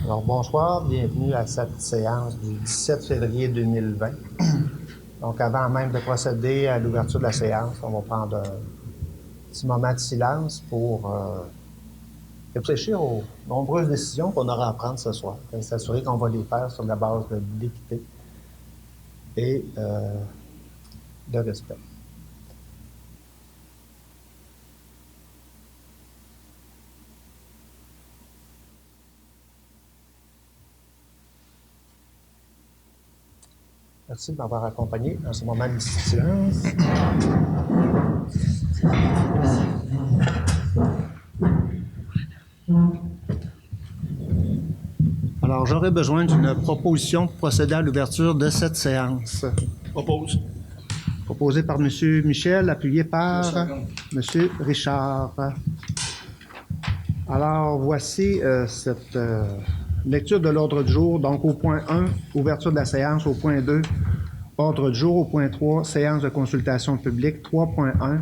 Alors, bonsoir, bienvenue à cette séance du 17 février 2020. Donc, avant même de procéder à l'ouverture de la séance, on va prendre un petit moment de silence pour réfléchir aux nombreuses décisions qu'on aura à prendre ce soir et s'assurer qu'on va les faire sur la base de l'équité et de respect. Merci de m'avoir accompagné dans ce moment de silence. Alors, j'aurais besoin d'une proposition pour procéder à l'ouverture de cette séance. Propose. Proposée par M. Michel, appuyé par M. Richard. Alors, voici cette lecture de l'ordre du jour. Donc, au point 1, ouverture de la séance. Au point 2, ordre du jour. Au point 3, séance de consultation publique. 3.1,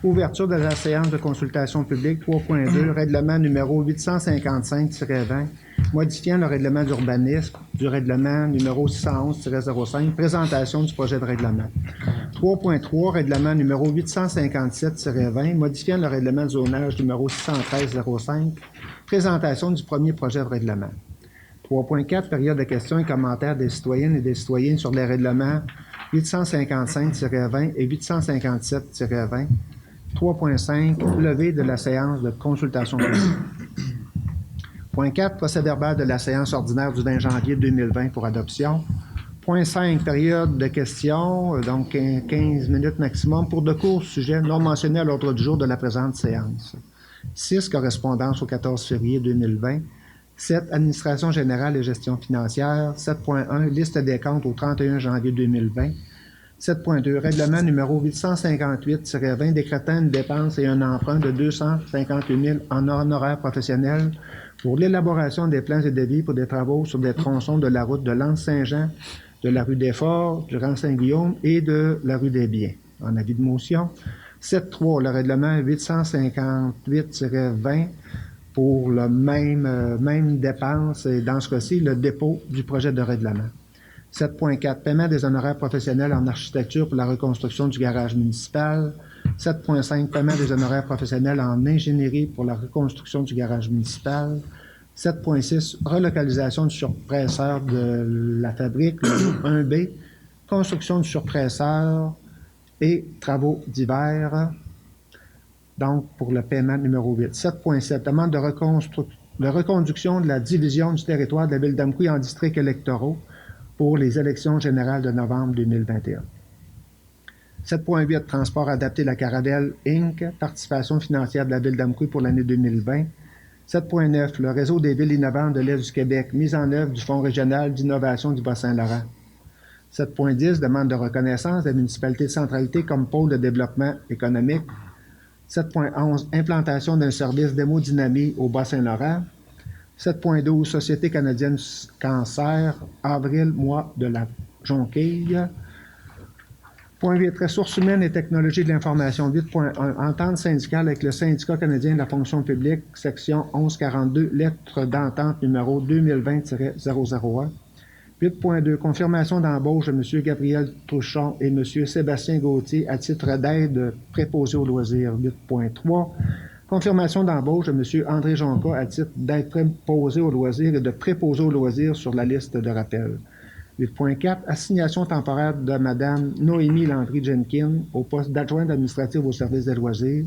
ouverture de la séance de consultation publique. 3.2, règlement numéro 855-20, modifiant le règlement d'urbanisme du règlement numéro 611-05, présentation du projet de règlement. 3.3, règlement numéro 857-20, modifiant le règlement de zonage numéro 613-05, présentation du premier projet de règlement. 3.4, période de questions et commentaires des citoyennes et des citoyens sur les règlements 855-20 et 857-20. 3.5, levée de la séance de consultation publique. Point 4, procès-verbal de la séance ordinaire du 20 janvier 2020 pour adoption. Point 5, période de questions, donc 15 minutes maximum pour de courts sujets non mentionnés à l'ordre du jour de la présente séance. 6, correspondance au 14 février 2020. 7, administration générale et gestion financière. 7.1, liste des comptes au 31 janvier 2020. 7.2, règlement numéro 858-20 décrétant une dépense et un emprunt de 258 000 en honoraires professionnels pour l'élaboration des plans et devis pour des travaux sur des tronçons de la route de L'Anse-Saint-Jean, de la rue des Forts, du rang Saint-Guillaume et de la rue des Biens. En avis de motion. 7.3, le règlement 858-20 pour le même dépense et dans ce cas-ci, le dépôt du projet de règlement. 7.4, paiement des honoraires professionnels en architecture pour la reconstruction du garage municipal. 7.5, paiement des honoraires professionnels en ingénierie pour la reconstruction du garage municipal. 7.6, relocalisation du surpresseur de la fabrique, le 1B, construction du surpresseur et travaux divers. Donc, pour le paiement numéro 8. 7.7, demande de reconduction de la division du territoire de la ville d'Amqui en districts électoraux pour les élections générales de novembre 2021. 7.8, transport adapté La Caravelle, Inc., participation financière de la ville d'Amqui pour l'année 2020. 7.9, le réseau des villes innovantes de l'Est du Québec, mise en œuvre du Fonds régional d'innovation du Bas-Saint-Laurent. 7.10, demande de reconnaissance de la municipalité de centralité comme pôle de développement économique. 7.11, implantation d'un service d'hémodynamie au Bas-Saint-Laurent. 7.12, Société canadienne du cancer, avril, mois de la jonquille. Point 8, ressources humaines et technologies de l'information. 8.1, entente syndicale avec le syndicat canadien de la fonction publique, section 1142, lettre d'entente numéro 2020-001. 8.2, confirmation d'embauche de M. Gabriel Touchon et M. Sébastien Gauthier à titre d'aide préposé aux loisirs. 8.3, confirmation d'embauche de M. André Jonca à titre d'aide préposé aux loisirs et de préposé aux loisirs sur la liste de rappel. 8.4, assignation temporaire de Mme Noémie Landry-Jenkins au poste d'adjointe administrative au service des loisirs.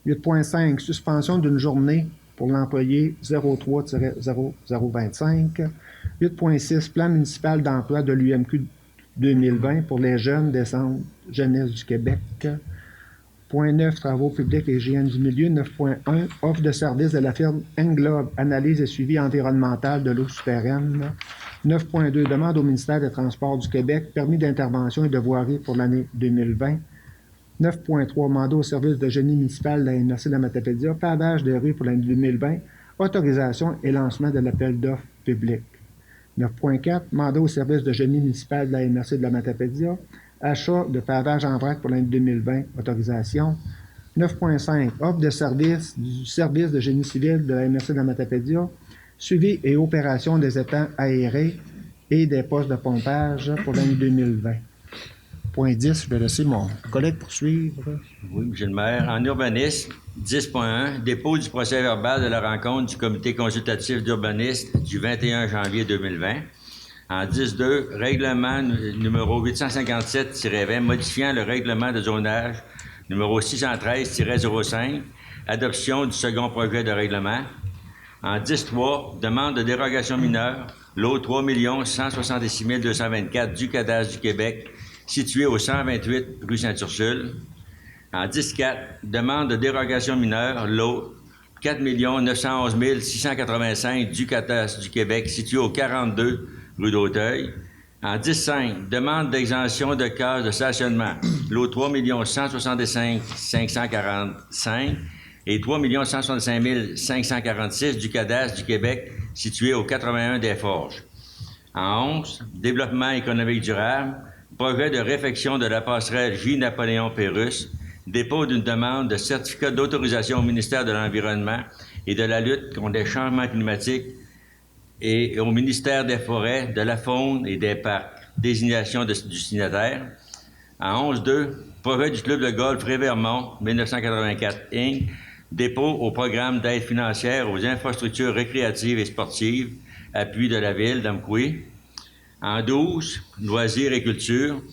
8.5, suspension d'une journée pour l'employé 03-0025. 8.6, plan municipal d'emploi de l'UMQ 2020 pour les jeunes des centres jeunesse du Québec. 9, travaux publics et hygiène du milieu. 9.1, offre de service de la firme Englobe, analyse et suivi environnemental de l'eau souterraine. 9.2, demande au ministère des Transports du Québec, permis d'intervention et de voirie pour l'année 2020. 9.3, mandat au service de génie municipal de la MRC de la Matapédia, pavage des rues pour l'année 2020, autorisation et lancement de l'appel d'offres public. 9.4, mandat au service de génie municipal de la MRC de la Matapédia, achat de pavage en vrac pour l'année 2020, autorisation. 9.5, offre de service du service de génie civil de la MRC de la Matapédia, Suivi et opération des étangs aérés et des postes de pompage pour l'année 2020. Point 10, je vais laisser mon collègue poursuivre. Oui, M. le maire. En urbanisme, 10.1, dépôt du procès-verbal de la rencontre du comité consultatif d'urbanisme du 21 janvier 2020. En 10.2, règlement numéro 857-20, modifiant le règlement de zonage numéro 613-05, adoption du second projet de règlement. En 10.3, demande de dérogation mineure, lot 3 166 224 du cadastre du Québec, situé au 128 rue Sainte-Ursule. En 10.4, demande de dérogation mineure, lot 4 911 685 du cadastre du Québec, situé au 42 rue d'Auteuil. En 10.5, demande d'exemption de case de stationnement, lot 3 165 545 et 3 165 546 du cadastre du Québec, situé au 81 des Forges. En 11, développement économique durable, projet de réfection de la passerelle J-Napoléon-Pérusse, dépôt d'une demande de certificat d'autorisation au ministère de l'Environnement et de la lutte contre les changements climatiques et au ministère des Forêts, de la Faune et des Parcs, désignation du signataire. En 11.2, projet du club de golf Révermont, 1984 Inc., dépôt au programme d'aide financière aux infrastructures récréatives et sportives, appui de la ville d'Amqui. En 12, loisirs et culture.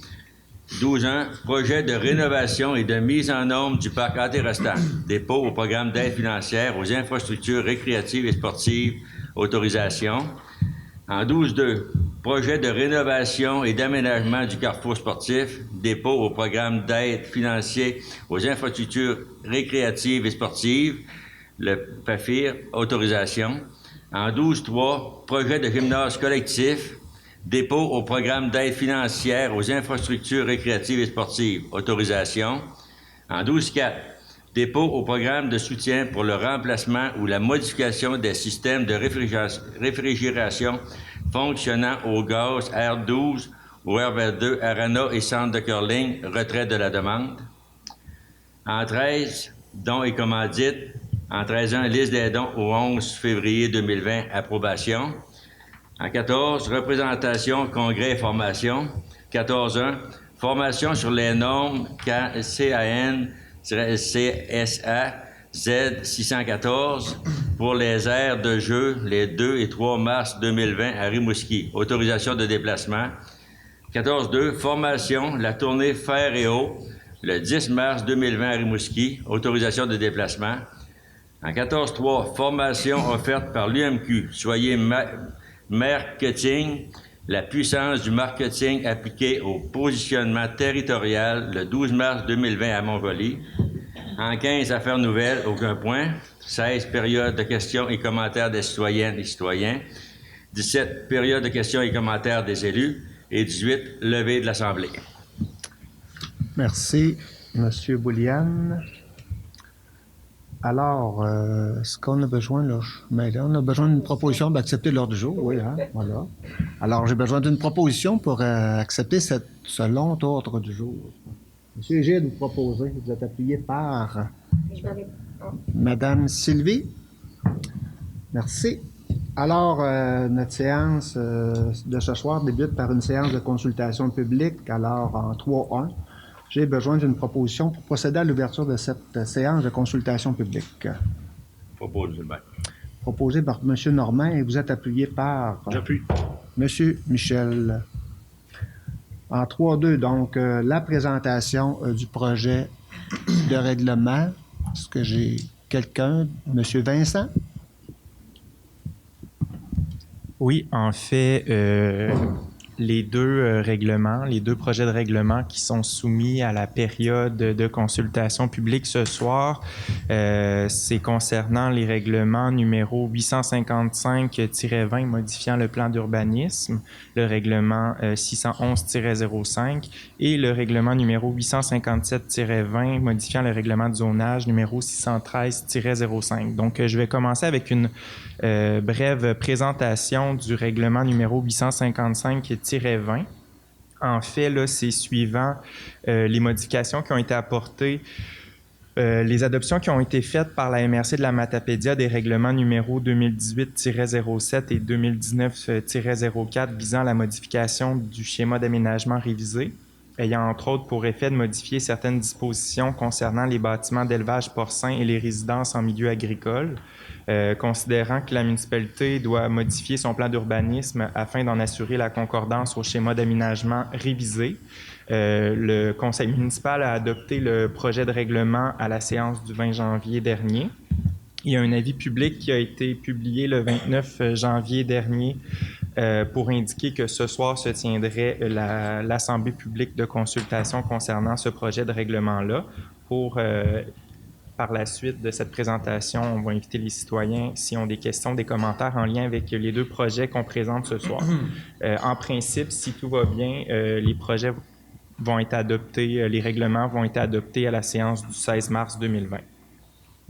12.1, projet de rénovation et de mise en norme du parc Anté-Restant, dépôt au programme d'aide financière aux infrastructures récréatives et sportives, autorisation. En 12.2, projet de rénovation et d'aménagement du carrefour sportif, dépôt au programme d'aide financière aux infrastructures récréatives et sportives, le PAFIR, autorisation. En 12.3, projet de gymnase collectif, dépôt au programme d'aide financière aux infrastructures récréatives et sportives, autorisation. En 12.4, dépôt au programme de soutien pour le remplacement ou la modification des systèmes de réfrigération fonctionnant au gaz R12 ou RV2, Arena et centre de curling, retrait de la demande. En 13, dons et commandites. En 13.1, liste des dons au 11 février 2020, approbation. En 14, représentation, congrès et formation. 14.1, formation sur les normes CAN-CSA Z614 pour les aires de jeu les 2 et 3 mars 2020 à Rimouski. Autorisation de déplacement. 14.2, formation, la tournée Fer et Eau, le 10 mars 2020 à Rimouski. Autorisation de déplacement. En 14.3, formation offerte par l'UMQ. Soyez marketing, la puissance du marketing appliquée au positionnement territorial le 12 mars 2020 à Montjoly. En 15, affaires nouvelles, aucun point. 16, période de questions et commentaires des citoyennes et citoyens. 17, période de questions et commentaires des élus. Et 18, levée de l'Assemblée. Merci, M. Boulian. Alors, ce qu'on a besoin, là, on a besoin d'une proposition d'accepter l'ordre du jour, oui, hein, voilà. Alors, j'ai besoin d'une proposition pour accepter ce long ordre du jour. Monsieur Gide, vous proposez, vous êtes appuyé par Madame Sylvie. Merci. Alors, notre séance de ce soir débute par une séance de consultation publique, alors en 3.1. J'ai besoin d'une proposition pour procéder à l'ouverture de cette séance de consultation publique. Propose, M. le maire. Proposé par M. Normand et vous êtes appuyé par... J'appuie. M. Michel. En 3.2, donc, la présentation du projet de règlement. Est-ce que j'ai quelqu'un? M. Vincent? Oui, en fait, les deux règlements, les deux projets de règlement qui sont soumis à la période de consultation publique ce soir, c'est concernant les règlements numéro 855-20 modifiant le plan d'urbanisme, le règlement 611-05 et le règlement numéro 857-20 modifiant le règlement de zonage numéro 613-05. Donc, je vais commencer avec une brève présentation du règlement numéro 855-20. En fait, là, c'est suivant les modifications qui ont été apportées Les adoptions qui ont été faites par la MRC de la Matapédia des règlements numéro 2018-07 et 2019-04 visant la modification du schéma d'aménagement révisé, ayant entre autres pour effet de modifier certaines dispositions concernant les bâtiments d'élevage porcin et les résidences en milieu agricole, considérant que la municipalité doit modifier son plan d'urbanisme afin d'en assurer la concordance au schéma d'aménagement révisé. Le conseil municipal a adopté le projet de règlement à la séance du 20 janvier dernier. Il y a un avis public qui a été publié le 29 janvier dernier pour indiquer que ce soir se tiendrait l'Assemblée publique de consultation concernant ce projet de règlement-là. Par la suite de cette présentation, on va inviter les citoyens, s'ils ont des questions, des commentaires en lien avec les deux projets qu'on présente ce soir. En principe, si tout va bien, les projets vont être adoptés, les règlements vont être adoptés à la séance du 16 mars 2020.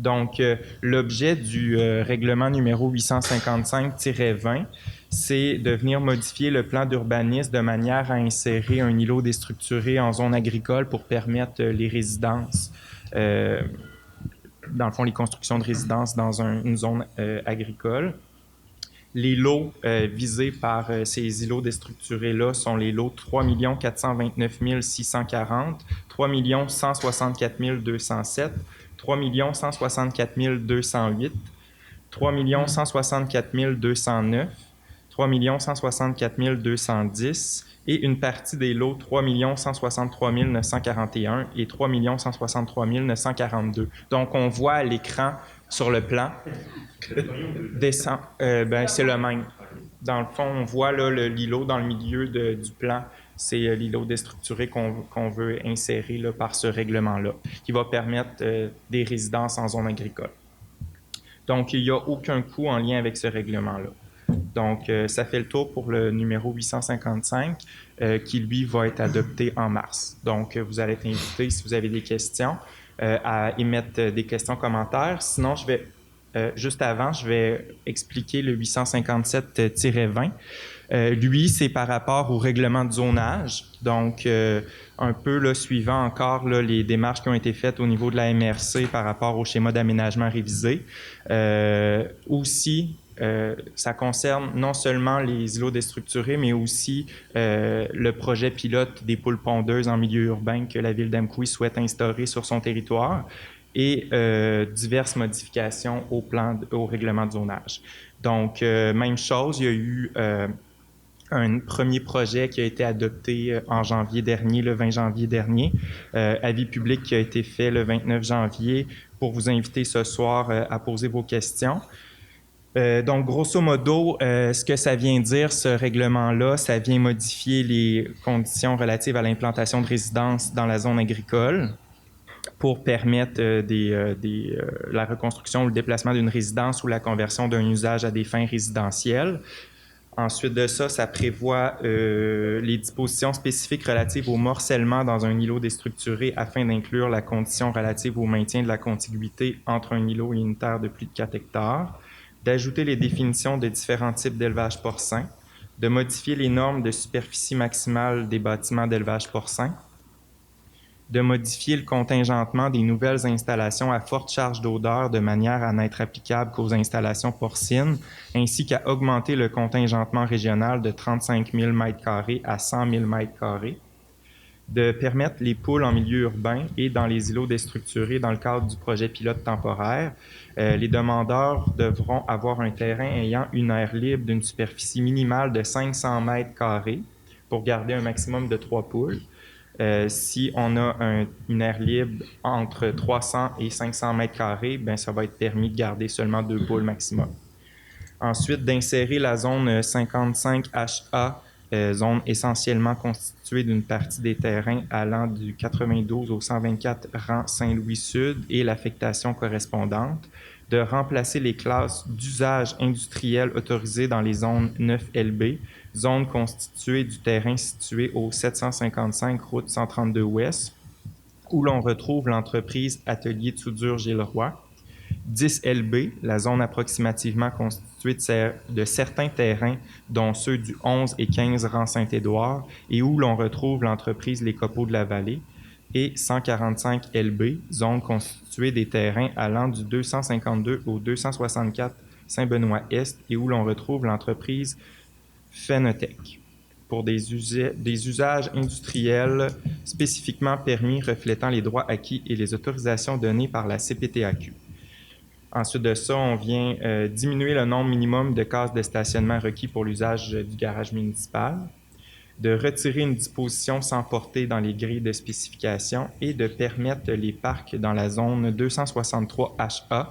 Donc, l'objet du règlement numéro 855-20, c'est de venir modifier le plan d'urbanisme de manière à insérer un îlot déstructuré en zone agricole pour permettre les résidences, dans le fond, les constructions de résidences dans une zone agricole. Les lots visés par ces îlots déstructurés-là sont les lots 3 429 640, 3 164 207, 3 164 208, 3 164 209, 3 164 210 et une partie des lots 3 163 941 et 3 163 942. Donc, on voit à l'écran sur le plan, c'est le même. Dans le fond, on voit là, l'îlot dans le milieu du plan. C'est l'îlot déstructuré qu'on veut insérer là, par ce règlement-là, qui va permettre des résidences en zone agricole. Donc, il n'y a aucun coût en lien avec ce règlement-là. Donc, ça fait le tour pour le numéro 855, qui, lui, va être adopté en mars. Donc, vous allez être invité, si vous avez des questions, à émettre des questions, commentaires. Sinon, juste avant, je vais expliquer le 857-20. Lui, c'est par rapport au règlement de zonage. Donc, un peu là, suivant encore là, les démarches qui ont été faites au niveau de la MRC par rapport au schéma d'aménagement révisé. Aussi, ça concerne non seulement les îlots déstructurés, mais aussi le projet pilote des poules pondeuses en milieu urbain que la ville d'Amqui souhaite instaurer sur son territoire et diverses modifications au règlement de zonage. Donc, même chose, il y a eu un premier projet qui a été adopté en janvier dernier, le 20 janvier dernier, avis public qui a été fait le 29 janvier pour vous inviter ce soir à poser vos questions. Donc, grosso modo, ce que ça vient dire, ce règlement-là, ça vient modifier les conditions relatives à l'implantation de résidences dans la zone agricole pour permettre la reconstruction ou le déplacement d'une résidence ou la conversion d'un usage à des fins résidentielles. Ensuite de ça, ça prévoit les dispositions spécifiques relatives au morcellement dans un îlot déstructuré afin d'inclure la condition relative au maintien de la contiguïté entre un îlot et une terre de plus de 4 hectares, d'ajouter les définitions de différents types d'élevage porcin, de modifier les normes de superficie maximale des bâtiments d'élevage porcin, de modifier le contingentement des nouvelles installations à forte charge d'odeur de manière à n'être applicable qu'aux installations porcines, ainsi qu'à augmenter le contingentement régional de 35 000 m² à 100 000 m², de permettre les poules en milieu urbain et dans les îlots déstructurés dans le cadre du projet pilote temporaire. Les demandeurs devront avoir un terrain ayant une aire libre d'une superficie minimale de 500 m² pour garder un maximum de 3 poules. Si on a une aire libre entre 300 et 500 m², ben ça va être permis de garder seulement 2 poules maximum. Ensuite, d'insérer la zone 55HA, zone essentiellement constituée d'une partie des terrains allant du 92 au 124 rang Saint-Louis-Sud et l'affectation correspondante, de remplacer les classes d'usage industriel autorisées dans les zones 9LB, zone constituée du terrain situé au 755 route 132 Ouest, où l'on retrouve l'entreprise Atelier de soudure Gilles Roy. 10LB, la zone approximativement constituée de certains terrains, dont ceux du 11 et 15 rang Saint-Édouard, et où l'on retrouve l'entreprise Les Copeaux de la Vallée. et 145 LB, zone constituée des terrains allant du 252 au 264 Saint-Benoît-Est et où l'on retrouve l'entreprise Phenotech pour des usages industriels spécifiquement permis reflétant les droits acquis et les autorisations données par la CPTAQ. Ensuite de ça, on vient diminuer le nombre minimum de cases de stationnement requis pour l'usage du garage municipal, de retirer une disposition sans portée dans les grilles de spécification et de permettre les parcs dans la zone 263HA,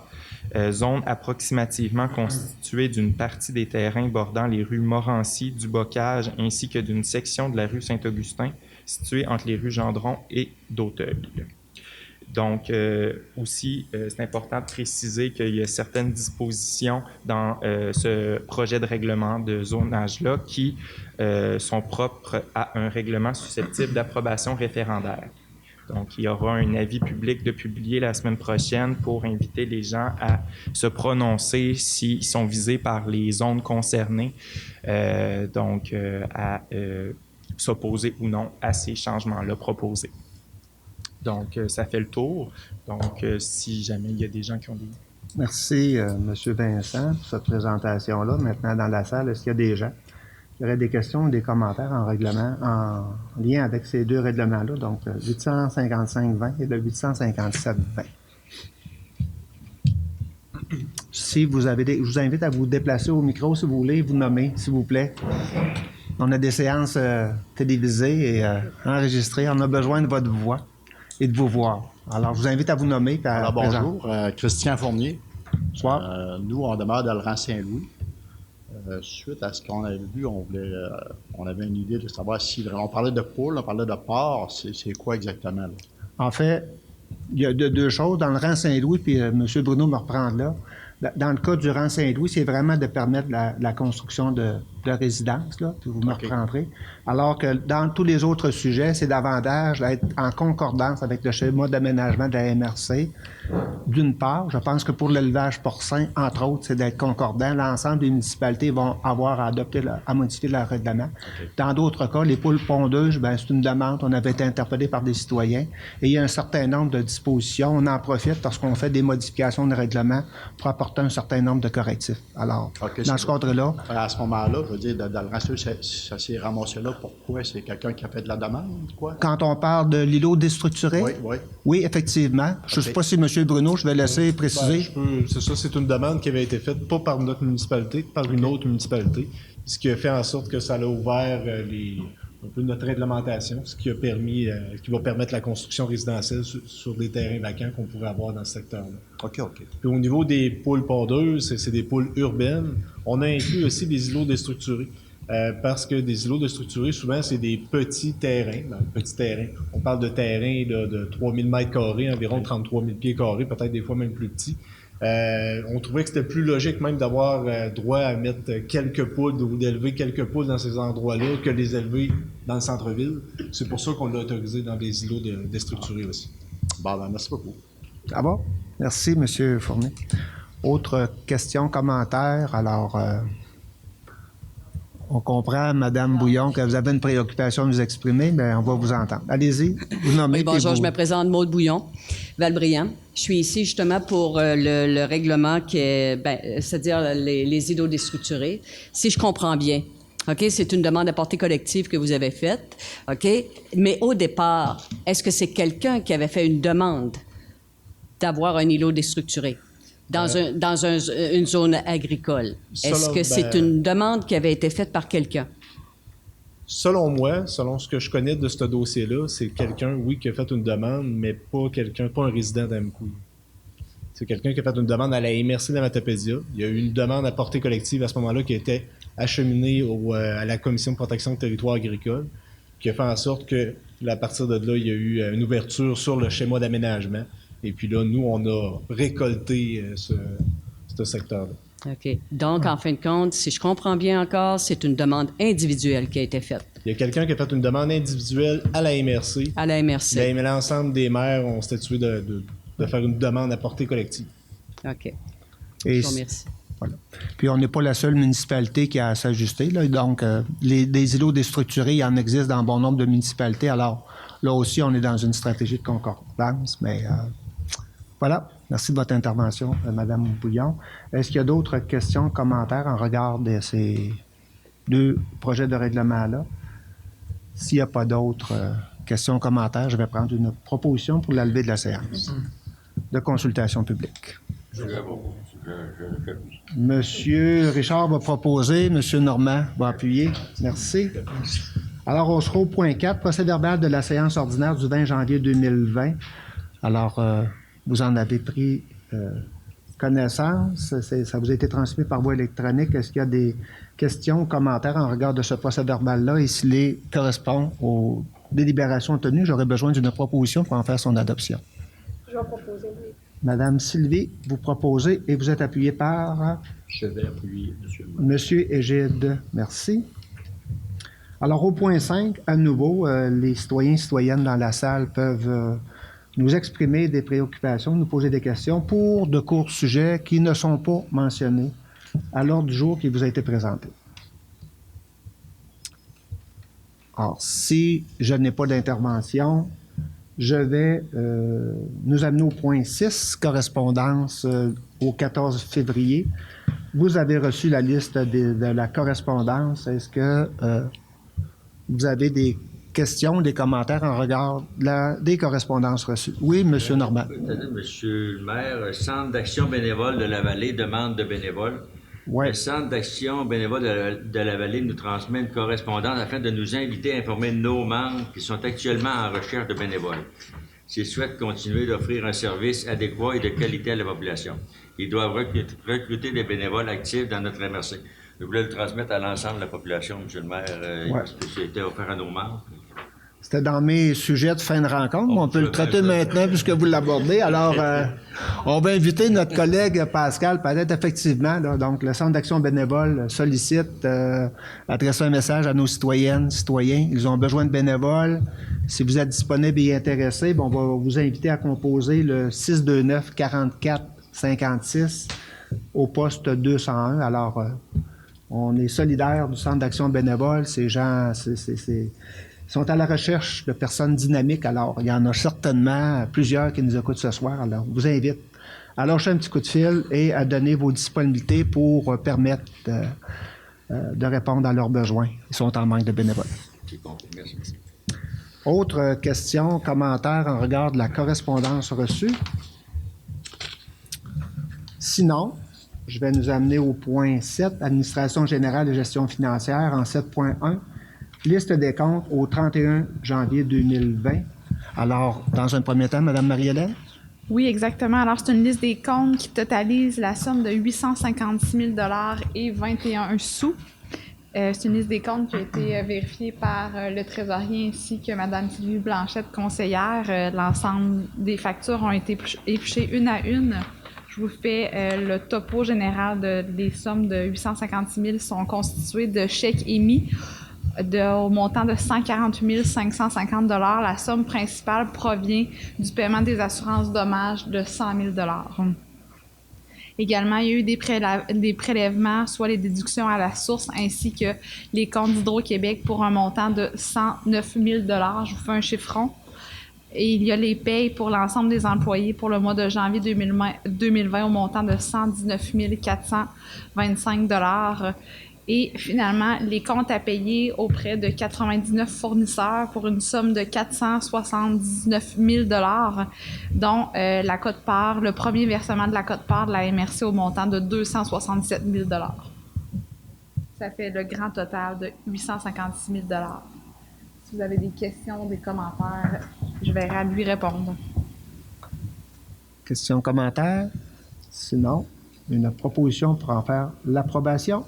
zone approximativement constituée d'une partie des terrains bordant les rues Morancy, du Bocage ainsi que d'une section de la rue Saint-Augustin située entre les rues Gendron et d'Auteuil. Donc, aussi, c'est important de préciser qu'il y a certaines dispositions dans ce projet de règlement de zonage-là qui sont propres à un règlement susceptible d'approbation référendaire. Donc, il y aura un avis public de publier la semaine prochaine pour inviter les gens à se prononcer s'ils sont visés par les zones concernées, à s'opposer ou non à ces changements-là proposés. Donc, ça fait le tour. Donc, si jamais il y a des gens qui ont des... Merci, M. Vincent, pour cette présentation-là. Maintenant, dans la salle, est-ce qu'il y a des gens qui auraient des questions ou des commentaires en lien avec ces deux règlements-là, donc le 855-20 et le 857-20? Si vous avez je vous invite à vous déplacer au micro, si vous voulez, vous nommer, s'il vous plaît. On a des séances télévisées et enregistrées. On a besoin de votre voix et de vous voir. Alors, je vous invite à vous nommer. Alors, bonjour, Christian Fournier. Bonsoir. Nous, on demeure dans le rang Saint-Louis. Suite à ce qu'on avait vu, on avait une idée de savoir si on parlait de poules, on parlait de porc, c'est quoi exactement, là? En fait, il y a deux choses. Dans le rang Saint-Louis, puis M. Bruno me reprend là. Dans le cas du rang Saint-Louis, c'est vraiment de permettre la construction de résidences, là, puis vous me reprendrez. Alors que dans tous les autres sujets, c'est davantage d'être en concordance avec le schéma d'aménagement de la MRC. D'une part, je pense que pour l'élevage porcin, entre autres, c'est d'être concordant. L'ensemble des municipalités vont avoir à modifier leur règlement. Okay. Dans d'autres cas, les poules pondeuses, c'est une demande. On avait été interpellé par des citoyens. Et il y a un certain nombre de dispositions. On en profite lorsqu'on fait des modifications de règlement pour apporter un certain nombre de correctifs. Alors, dans ce cadre-là... À ce moment-là, je veux dire, dans le rang, ça s'est ramassé là. Pourquoi? C'est quelqu'un qui a fait de la demande, quoi? Quand on parle de l'îlot déstructuré? Oui. Oui, effectivement. Je ne sais pas si M. Bruno, je vais laisser préciser. C'est ça, c'est une demande qui avait été faite, pas par notre municipalité, par une autre municipalité, ce qui a fait en sorte que ça a ouvert un peu notre réglementation, ce qui a permis, qui va permettre la construction résidentielle sur des terrains vacants qu'on pourrait avoir dans ce secteur-là. OK. Puis au niveau des poules pondeuses, c'est des poules urbaines. On a inclus aussi des îlots déstructurés. Parce que des îlots déstructurés, souvent, c'est des petits terrains. On parle de terrains de 3000 mètres carrés, environ 33 000 pieds carrés, peut-être des fois même plus petits. On trouvait que c'était plus logique même d'avoir droit à mettre quelques poules ou d'élever quelques poules dans ces endroits-là que les élever dans le centre-ville. C'est pour ça qu'on l'a autorisé dans des îlots déstructurés aussi. Merci beaucoup. Ah bon? Merci, M. Fournier. Autre question, commentaire? Alors... on comprend, Mme Bouillon, que vous avez une préoccupation à nous exprimer, mais on va vous entendre. Allez-y, vous nommez. Oui, bonjour, je me présente Maude Bouillon, Valbriand. Je suis ici justement pour le règlement qui est, c'est-à-dire les îlots déstructurés. Si je comprends bien, OK, c'est une demande à portée collective que vous avez faite, OK? Mais au départ, est-ce que c'est quelqu'un qui avait fait une demande d'avoir un îlot déstructuré? Dans une zone agricole. Est-ce que c'est une demande qui avait été faite par quelqu'un? Selon moi, selon ce que je connais de ce dossier-là, c'est quelqu'un, oui, qui a fait une demande, mais pas un résident d'Amkoui. C'est quelqu'un qui a fait une demande à la MRC de Matapédia. Il y a eu une demande à portée collective à ce moment-là qui a été acheminée à la Commission de protection du territoire agricole, qui a fait en sorte que, à partir de là, il y a eu une ouverture sur le schéma d'aménagement. Et puis là, nous, on a récolté ce secteur-là. OK. Donc, en fin de compte, si je comprends bien encore, c'est une demande individuelle qui a été faite. Il y a quelqu'un qui a fait une demande individuelle à la MRC. À la MRC. L'ensemble des maires ont statué de faire une demande à portée collective. OK. Et je vous remercie. Voilà. Puis on n'est pas la seule municipalité qui a à s'ajuster. Là. Donc, des îlots déstructurés, il en existe dans bon nombre de municipalités. Alors, là aussi, on est dans une stratégie de concordance, mais voilà. Merci de votre intervention, Mme Bouillon. Est-ce qu'il y a d'autres questions, commentaires en regard de ces deux projets de règlement-là? S'il n'y a pas d'autres questions, commentaires, je vais prendre une proposition pour la levée de la séance de consultation publique. Monsieur Richard va proposer, Monsieur Normand va appuyer. Merci. Alors, on sera au point 4, procès-verbal de la séance ordinaire du 20 janvier 2020. Alors, vous en avez pris connaissance. Ça vous a été transmis par voie électronique. Est-ce qu'il y a des questions, commentaires en regard de ce procès-verbal-là et s'il correspond aux délibérations tenues? J'aurais besoin d'une proposition pour en faire son adoption. Je vais proposer, oui. Madame Sylvie, vous proposez et vous êtes appuyé par? Je vais appuyer, monsieur. Monsieur Égide, merci. Alors, au point 5, à nouveau, les citoyens et citoyennes dans la salle peuvent nous exprimer des préoccupations, nous poser des questions pour de courts sujets qui ne sont pas mentionnés à l'ordre du jour qui vous a été présenté. Alors, si je n'ai pas d'intervention, je vais nous amener au point 6, correspondance au 14 février. Vous avez reçu la liste de la correspondance. Est-ce que vous avez des questions, des commentaires en regard des correspondances reçues? Oui, M. Normand. Monsieur le maire, Centre d'action bénévole de la Vallée demande de bénévoles. Ouais. Le Centre d'action bénévole de la Vallée nous transmet une correspondance afin de nous inviter à informer nos membres qui sont actuellement en recherche de bénévoles. S'ils souhaitent continuer d'offrir un service adéquat et de qualité à la population, ils doivent recruter des bénévoles actifs dans notre MRC. Je voulais le transmettre à l'ensemble de la population, M. le maire, parce que c'était offert à nos membres. C'était dans mes sujets de fin de rencontre, mais on peut le traiter maintenant puisque vous l'abordez. Alors, on va inviter notre collègue Pascal Padette, effectivement. Là, donc, le Centre d'action bénévole sollicite, adresse un message à nos citoyennes, citoyens. Ils ont besoin de bénévoles. Si vous êtes disponible et intéressé, on va vous inviter à composer le 629-44-56 au poste 201. Alors, on est solidaires du Centre d'action bénévole. Ces gens, sont à la recherche de personnes dynamiques. Alors, il y en a certainement plusieurs qui nous écoutent ce soir. Alors, je vous invite à lâcher un petit coup de fil et à donner vos disponibilités pour permettre de répondre à leurs besoins. Ils sont en manque de bénévoles. Merci. Autre question, commentaire en regard de la correspondance reçue? Sinon, je vais nous amener au point 7, Administration générale et gestion financière, en 7.1. Liste des comptes au 31 janvier 2020. Alors, dans un premier temps, Mme Marie-Hélène? Oui, exactement. Alors, c'est une liste des comptes qui totalise la somme de 856 000 et 21 sous. C'est une liste des comptes qui a été vérifiée par le trésorier ainsi que Mme Sylvie Blanchette, conseillère. L'ensemble des factures ont été épluchées une à une. Je vous fais le topo général des sommes de 856 000 sont constituées de chèques émis au montant de 148 550 $. La somme principale provient du paiement des assurances dommages de 100 000 $. Également, il y a eu des prélèvements, soit les déductions à la source, ainsi que les comptes d'Hydro-Québec pour un montant de 109 000 $. Je vous fais un chiffron. Et il y a les payes pour l'ensemble des employés pour le mois de janvier 2020 au montant de 119 425 $. Et finalement, les comptes à payer auprès de 99 fournisseurs pour une somme de 479 000 $, dont la quote-part, le premier versement de la quote-part de la MRC au montant de 267 000 $. Ça fait le grand total de 856 000 $. Si vous avez des questions, des commentaires, je vais lui répondre. Questions, commentaires? Sinon, une proposition pour en faire l'approbation?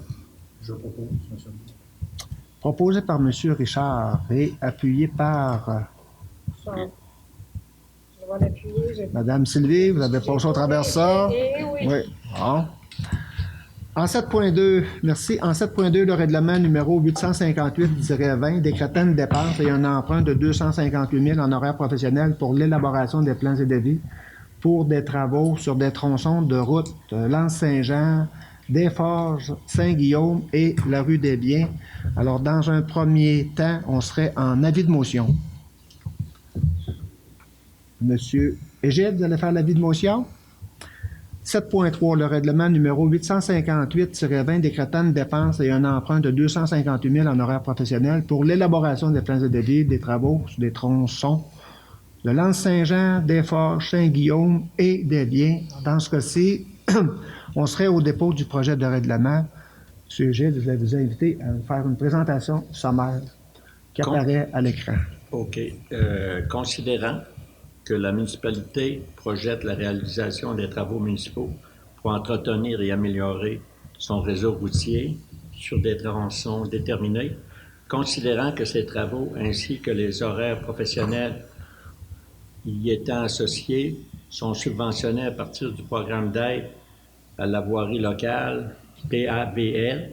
Je propose, monsieur. Proposé par M. Richard et appuyé par Je vais l'appuyer. Mme Sylvie. Vous avez passé au travers ça? Oui. Oui. Bon. En 7.2, merci. En 7.2, le règlement numéro 858-20 décrétant une dépense et un emprunt de 258 000 en horaires professionnels pour l'élaboration des plans et devis pour des travaux sur des tronçons de route L'Anse-Saint-Jean, Desforges, Saint-Guillaume et la rue des Biens. Alors, dans un premier temps, on serait en avis de motion. Monsieur Égide, vous allez faire l'avis de motion? 7.3, le règlement numéro 858-20 décrétant une dépense et un emprunt de 258 000 en horaires professionnels pour l'élaboration des plans de devis des travaux sur des tronçons de L'Anse-Saint-Jean, des Forges, Saint-Guillaume et des Biens. Dans ce cas-ci, on serait au dépôt du projet de règlement. M. Gilles, je vais vous inviter à faire une présentation sommaire qui apparaît à l'écran. OK. Considérant que la municipalité projette la réalisation des travaux municipaux pour entretenir et améliorer son réseau routier sur des tronçons déterminés, considérant que ces travaux ainsi que les horaires professionnels y étant associés sont subventionnés à partir du programme d'aide à la voirie locale, PAVL,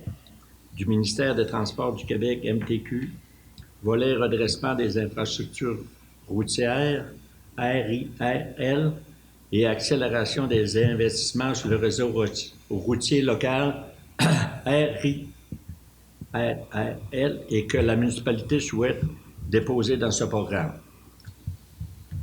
du ministère des Transports du Québec, MTQ, volet redressement des infrastructures routières, RIRL, et accélération des investissements sur le réseau routier local, RIRL, et que la municipalité souhaite déposer dans ce programme.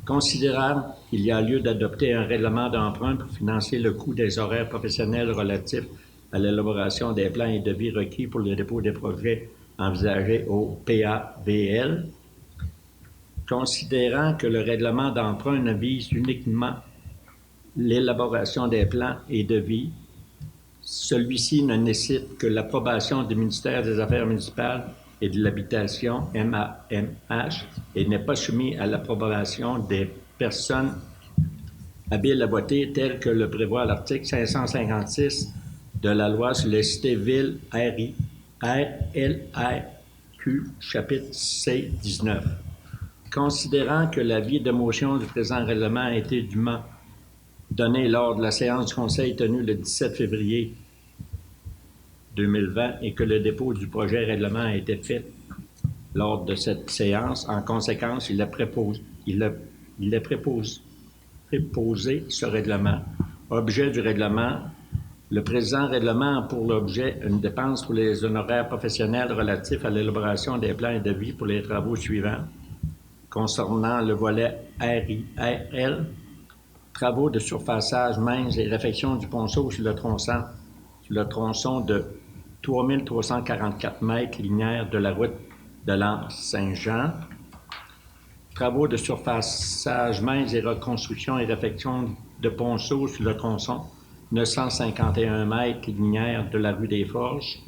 Considérant qu'il y a lieu d'adopter un règlement d'emprunt pour financer le coût des horaires professionnels relatifs à l'élaboration des plans et devis requis pour le dépôt des projets envisagés au PAVL, considérant que le règlement d'emprunt ne vise uniquement l'élaboration des plans et devis, celui-ci ne nécessite que l'approbation du ministère des Affaires municipales et de l'habitation, MAMH, et n'est pas soumis à l'approbation des personnes habiles à voter tel que le prévoit l'article 556 de la loi sur les cités-villes RLRQ, chapitre C-19. Considérant que l'avis de motion du présent règlement a été dûment donné lors de la séance du Conseil tenue le 17 février 2020 et que le dépôt du projet règlement a été fait lors de cette séance, en conséquence, il a préposé ce règlement. Objet du règlement, le présent règlement a pour l'objet une dépense pour les honoraires professionnels relatifs à l'élaboration des plans et devis pour les travaux suivants. Concernant le volet RIRL, travaux de surfaçage, mains et réfection du ponceau sur le tronçon de 3344 mètres linéaires de la route de l'Anse-Saint-Jean. Travaux de surfaçage, mains et reconstruction et réfection de ponceau sur le tronçon 951 mètres linéaires de la rue des Forges.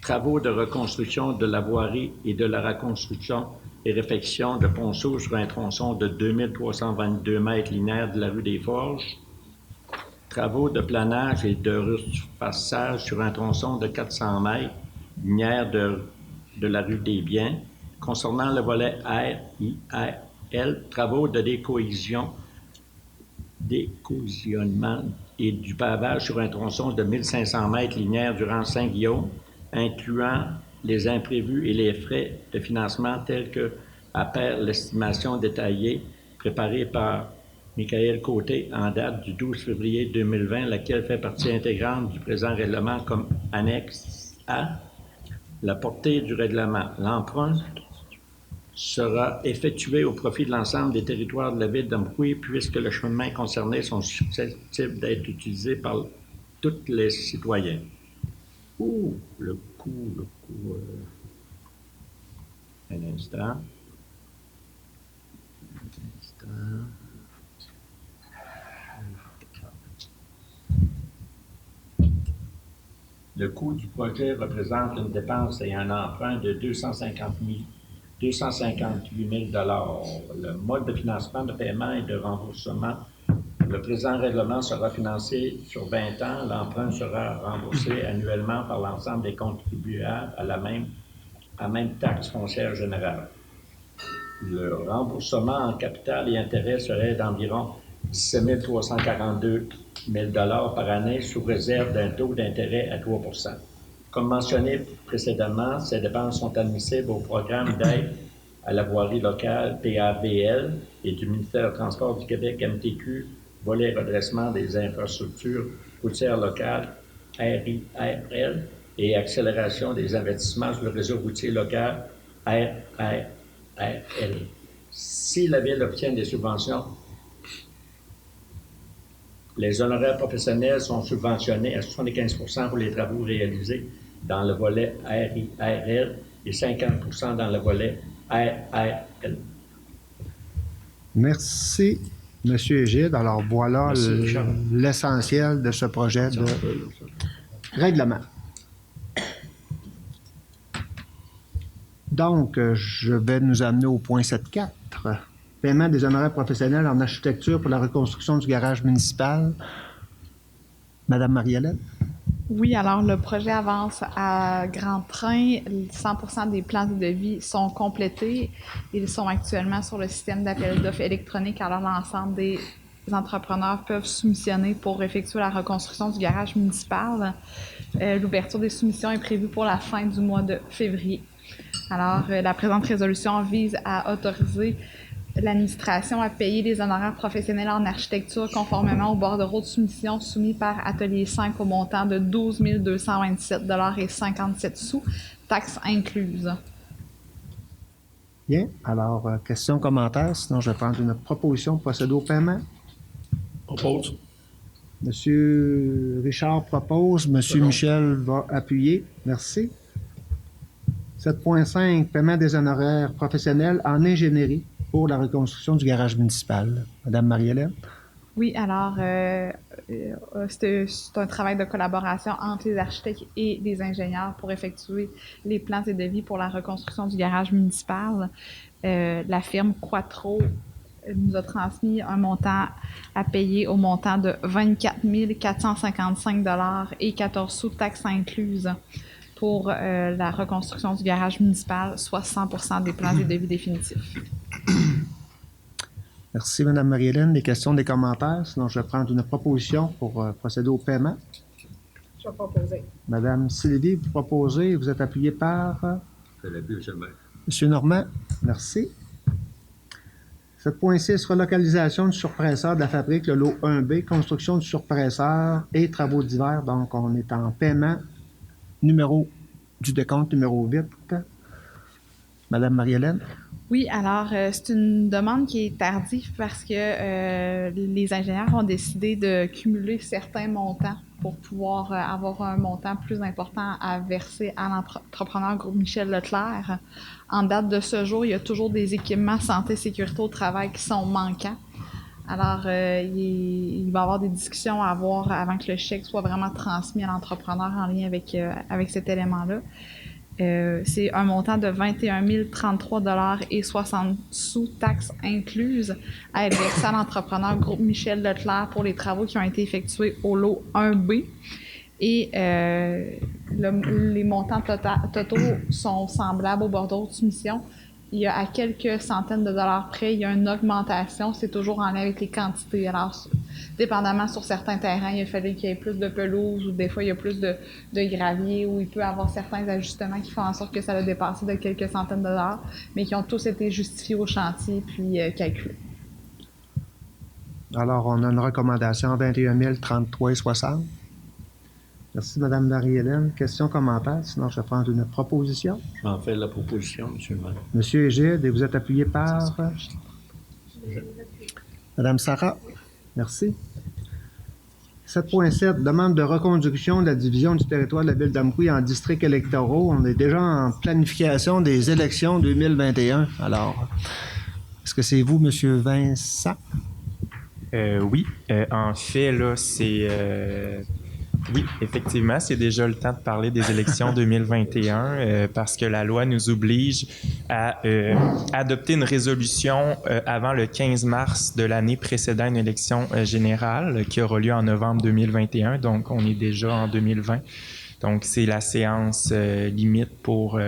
Travaux de reconstruction de la voirie et de la reconstruction et réfection de ponceau sur un tronçon de 2322 mètres linéaires de la rue des Forges. Travaux de planage et de resurfaçage sur un tronçon de 400 mètres linéaires de la rue des Biens. Concernant le volet RIRL, travaux de décoisionnement et du pavage sur un tronçon de 1500 mètres linéaires durant Saint-Guillaume, incluant les imprévus et les frais de financement tels que appelle l'estimation détaillée préparée par Michael Côté en date du 12 février 2020, laquelle fait partie intégrante du présent règlement comme annexe A. La portée du règlement. L'emprunt sera effectué au profit de l'ensemble des territoires de la ville d'Amqui puisque le chemin concerné sont susceptibles d'être utilisés par tous les citoyens. Le coût. Un instant. Le coût du projet représente une dépense et un emprunt de 258 000 Le mode de financement de paiement et de remboursement. Le présent règlement sera financé sur 20 ans. L'emprunt sera remboursé annuellement par l'ensemble des contribuables à même taxe foncière générale. Le remboursement en capital et intérêts serait d'environ 17 342 000 par année sous réserve d'un taux d'intérêt à 3 %. Comme mentionné précédemment, ces dépenses sont admissibles au programme d'aide à la voirie locale PAVL et du ministère des Transports du Québec MTQ, volet redressement des infrastructures routières locales RIRL et accélération des investissements sur le réseau routier local RIRL. Si la Ville obtient des subventions Les honoraires professionnels sont subventionnés à 75 pour les travaux réalisés dans le volet RIRL et 50 dans le volet RRL. Merci, M. Égide. Alors, voilà Merci, Richard. l'essentiel de ce projet de règlement. Donc, je vais nous amener au point 7.4. Paiement des honoraires professionnels en architecture pour la reconstruction du garage municipal. Madame Marie-Hélène? Oui, alors le projet avance à grand train. 100% des plans de devis sont complétés. Ils sont actuellement sur le système d'appel d'offres électronique. Alors l'ensemble des entrepreneurs peuvent soumissionner pour effectuer la reconstruction du garage municipal. L'ouverture des soumissions est prévue pour la fin du mois de février. Alors, la présente résolution vise à autoriser l'administration à payer les honoraires professionnels en architecture conformément au bordereau de soumission soumis par Atelier 5 au montant de 12 227,57 $, taxes incluses. Bien. Alors, questions, commentaires? Sinon, je vais prendre une proposition pour procéder au paiement. Propose. Monsieur Richard propose. Monsieur Michel va appuyer. Merci. 7.5, paiement des honoraires professionnels en ingénierie pour la reconstruction du garage municipal. Madame Marie-Hélène? Oui, alors, c'est un travail de collaboration entre les architectes et les ingénieurs pour effectuer les plans et devis pour la reconstruction du garage municipal. La firme Quattro nous a transmis un montant à payer au montant de 24 455 $ et 14 sous, taxes incluses, pour la reconstruction du garage municipal, soit 100% des plans et devis définitifs. Merci, Mme Marie-Hélène. Des questions, des commentaires? Sinon, je vais prendre une proposition pour procéder au paiement. Je vais proposer. Madame Sylvie, vous proposez. Vous êtes appuyée par Je l'appuie, M. le maire. M. Normand. Merci. 7.6, relocalisation du surpresseur de la fabrique, le lot 1B, construction du surpresseur et travaux divers. Donc, on est en paiement du décompte numéro 8. Madame Marie-Hélène? Oui, alors, c'est une demande qui est tardive parce que les ingénieurs ont décidé de cumuler certains montants pour pouvoir avoir un montant plus important à verser à l'entrepreneur Groupe Michel Leclerc. En date de ce jour, il y a toujours des équipements santé et sécurité au travail qui sont manquants. Alors, il va y avoir des discussions à avoir avant que le chèque soit vraiment transmis à l'entrepreneur en lien avec cet élément-là. C'est un montant de 21 033 $ et 60 sous, taxes incluses, à être versé à l'entrepreneur Groupe Michel Leclerc pour les travaux qui ont été effectués au lot 1B. Et les montants totaux sont semblables au bordereau de soumission. Il y a à quelques centaines de dollars près, il y a une augmentation. C'est toujours en lien avec les quantités. Alors, dépendamment sur certains terrains, il a fallu qu'il y ait plus de pelouse ou des fois, il y a plus de gravier ou il peut y avoir certains ajustements qui font en sorte que ça a dépassé de quelques centaines de dollars, mais qui ont tous été justifiés au chantier puis calculés. Alors, on a une recommandation 21 033,60. Merci, Mme Marie-Hélène. Questions, commentaires? Sinon, je vais prendre une proposition. Je m'en fais la proposition, M. le maire. Monsieur Égide, et vous êtes appuyé par Mme Sarah. Merci. 7.7, demande de reconduction de la division du territoire de la ville d'Amqui en districts électoraux. On est déjà en planification des élections 2021. Alors, est-ce que c'est vous, M. Vincent? Oui. En fait, là, c'est... Oui, effectivement, c'est déjà le temps de parler des élections 2021 parce que la loi nous oblige à adopter une résolution avant le 15 mars de l'année précédant une élection générale qui aura lieu en novembre 2021. Donc, on est déjà en 2020. Donc, c'est la séance limite pour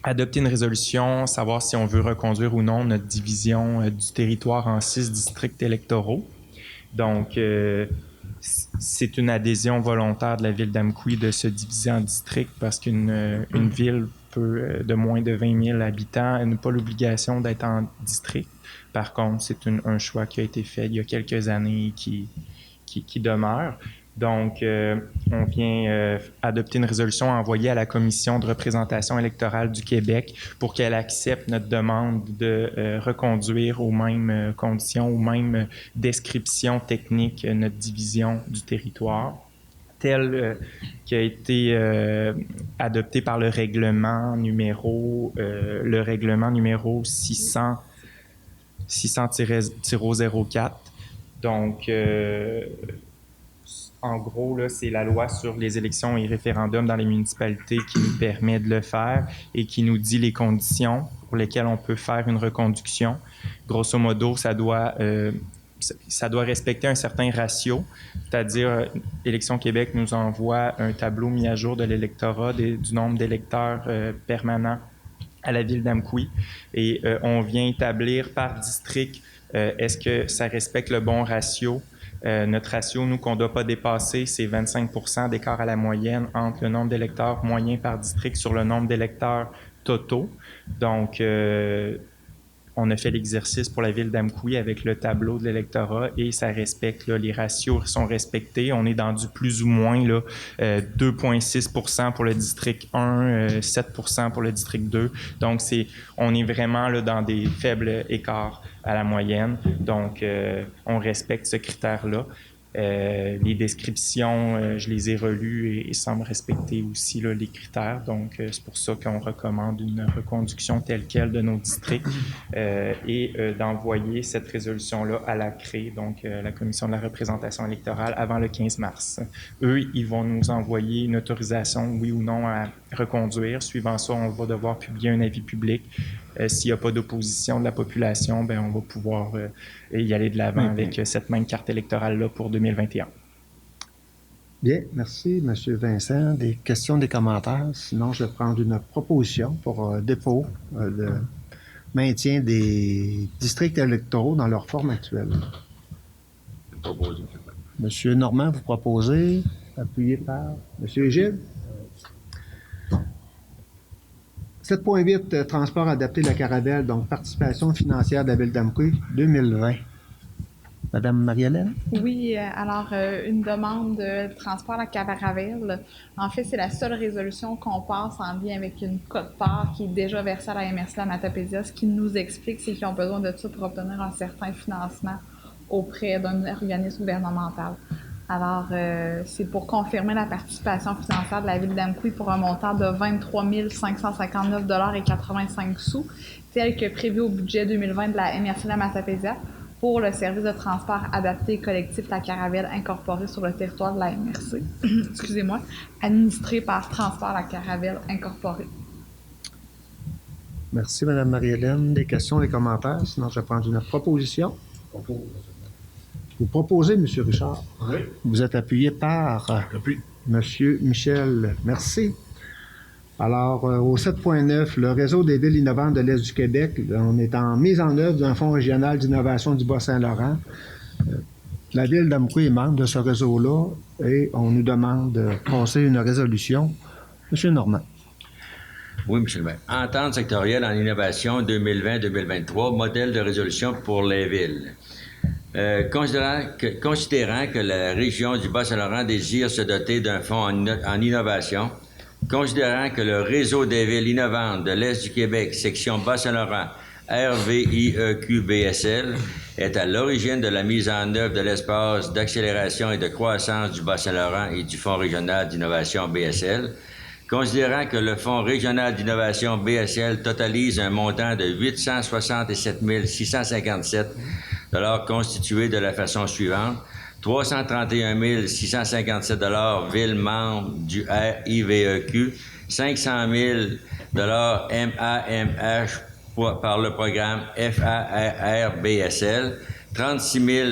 adopter une résolution, savoir si on veut reconduire ou non notre division du territoire en 6 districts électoraux. Donc, c'est une adhésion volontaire de la ville d'Amqui de se diviser en districts parce qu'une ville peut, de moins de 20 000 habitants n'a pas l'obligation d'être en district. Par contre, c'est un choix qui a été fait il y a quelques années qui demeure. Donc, on vient adopter une résolution envoyée à la Commission de représentation électorale du Québec pour qu'elle accepte notre demande de reconduire aux mêmes conditions, aux mêmes descriptions techniques notre division du territoire, telle qui a été adoptée par le règlement numéro 600-004. Donc, en gros, là, c'est la loi sur les élections et référendums dans les municipalités qui nous permet de le faire et qui nous dit les conditions pour lesquelles on peut faire une reconduction. Grosso modo, ça doit respecter un certain ratio, c'est-à-dire Élections Québec nous envoie un tableau mis à jour de l'électorat, du nombre d'électeurs permanents à la ville d'Amqui et on vient établir par district est-ce que ça respecte le bon ratio. Notre ratio, nous, qu'on ne doit pas dépasser, c'est 25% d'écart à la moyenne entre le nombre d'électeurs moyens par district sur le nombre d'électeurs totaux. Donc, on a fait l'exercice pour la ville d'Amqui avec le tableau de l'électorat et ça respecte, là, les ratios sont respectés. On est dans du plus ou moins là, 2,6% pour le district 1, 7% pour le district 2. Donc, on est vraiment là, dans des faibles écarts à la moyenne. Donc, on respecte ce critère-là. Les descriptions, je les ai relues et semblent respecter aussi là, les critères. Donc, c'est pour ça qu'on recommande une reconduction telle quelle de nos districts et d'envoyer cette résolution-là à la CRE, donc la Commission de la représentation électorale, avant le 15 mars. Eux, ils vont nous envoyer une autorisation, oui ou non, à reconduire. Suivant ça, on va devoir publier un avis public. S'il n'y a pas d'opposition de la population, bien, on va pouvoir y aller de l'avant avec cette même carte électorale-là pour 2021. Bien, merci, M. Vincent. Des questions, des commentaires? Sinon, je vais prendre une proposition pour dépôt de maintien des districts électoraux dans leur forme actuelle. M. Normand, vous proposez, appuyé par M. Gilles. 7.8, transport adapté de la Caravelle, donc participation financière de la Ville d'Amqui 2020. Madame Marie-Hélène? Oui, alors une demande de transport à la Caravelle. En fait, c'est la seule résolution qu'on passe en lien avec une quote-part qui est déjà versée à la MRC La Matapédia. Ce qui nous explique, c'est qu'ils ont besoin de ça pour obtenir un certain financement auprès d'un organisme gouvernemental. Alors, c'est pour confirmer la participation financière de la Ville d'Amqui pour un montant de 23 559,85 $, tel que prévu au budget 2020 de la MRC La Matapédia pour le service de transport adapté et collectif La Caravelle incorporé sur le territoire de la MRC, excusez-moi, administré par Transport La Caravelle incorporé. Merci, Mme Marie-Hélène. Des questions, des commentaires? Sinon, je vais prendre une proposition. Vous proposez, M. Richard? Oui. Vous êtes appuyé par M. Michel. Merci. Alors, au 7.9, le réseau des villes innovantes de l'Est du Québec, on est en mise en œuvre d'un fonds régional d'innovation du Bas-Saint-Laurent. La ville d'Amqui est membre de ce réseau-là et on nous demande de passer une résolution. M. Normand. Oui, M. le maire. Entente sectorielle en innovation 2020-2023, modèle de résolution pour les villes. Considérant que la région du Bas-Saint-Laurent désire se doter d'un fonds en innovation, considérant que le réseau des villes innovantes de l'Est du Québec, section Bas-Saint-Laurent, RVIEQ-BSL, est à l'origine de la mise en œuvre de l'espace d'accélération et de croissance du Bas-Saint-Laurent et du Fonds régional d'innovation BSL, considérant que le Fonds régional d'innovation BSL totalise un montant de 867 657 $ constitué de la façon suivante: 331 657 $ villes membres du RIVEQ, 500 000 $ MAMH par le programme FARR-BSL, 36 000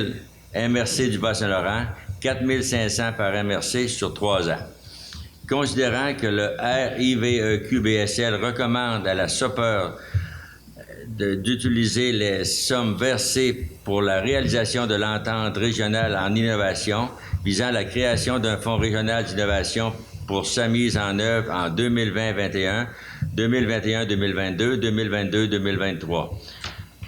MRC du Bas-Saint-Laurent, 4 500 par MRC sur 3 ans. Considérant que le RIVEQ-BSL recommande à la SOPER d'utiliser les sommes versées pour la réalisation de l'entente régionale en innovation visant la création d'un fonds régional d'innovation pour sa mise en œuvre en 2020-21, 2021-2022, 2022-2023.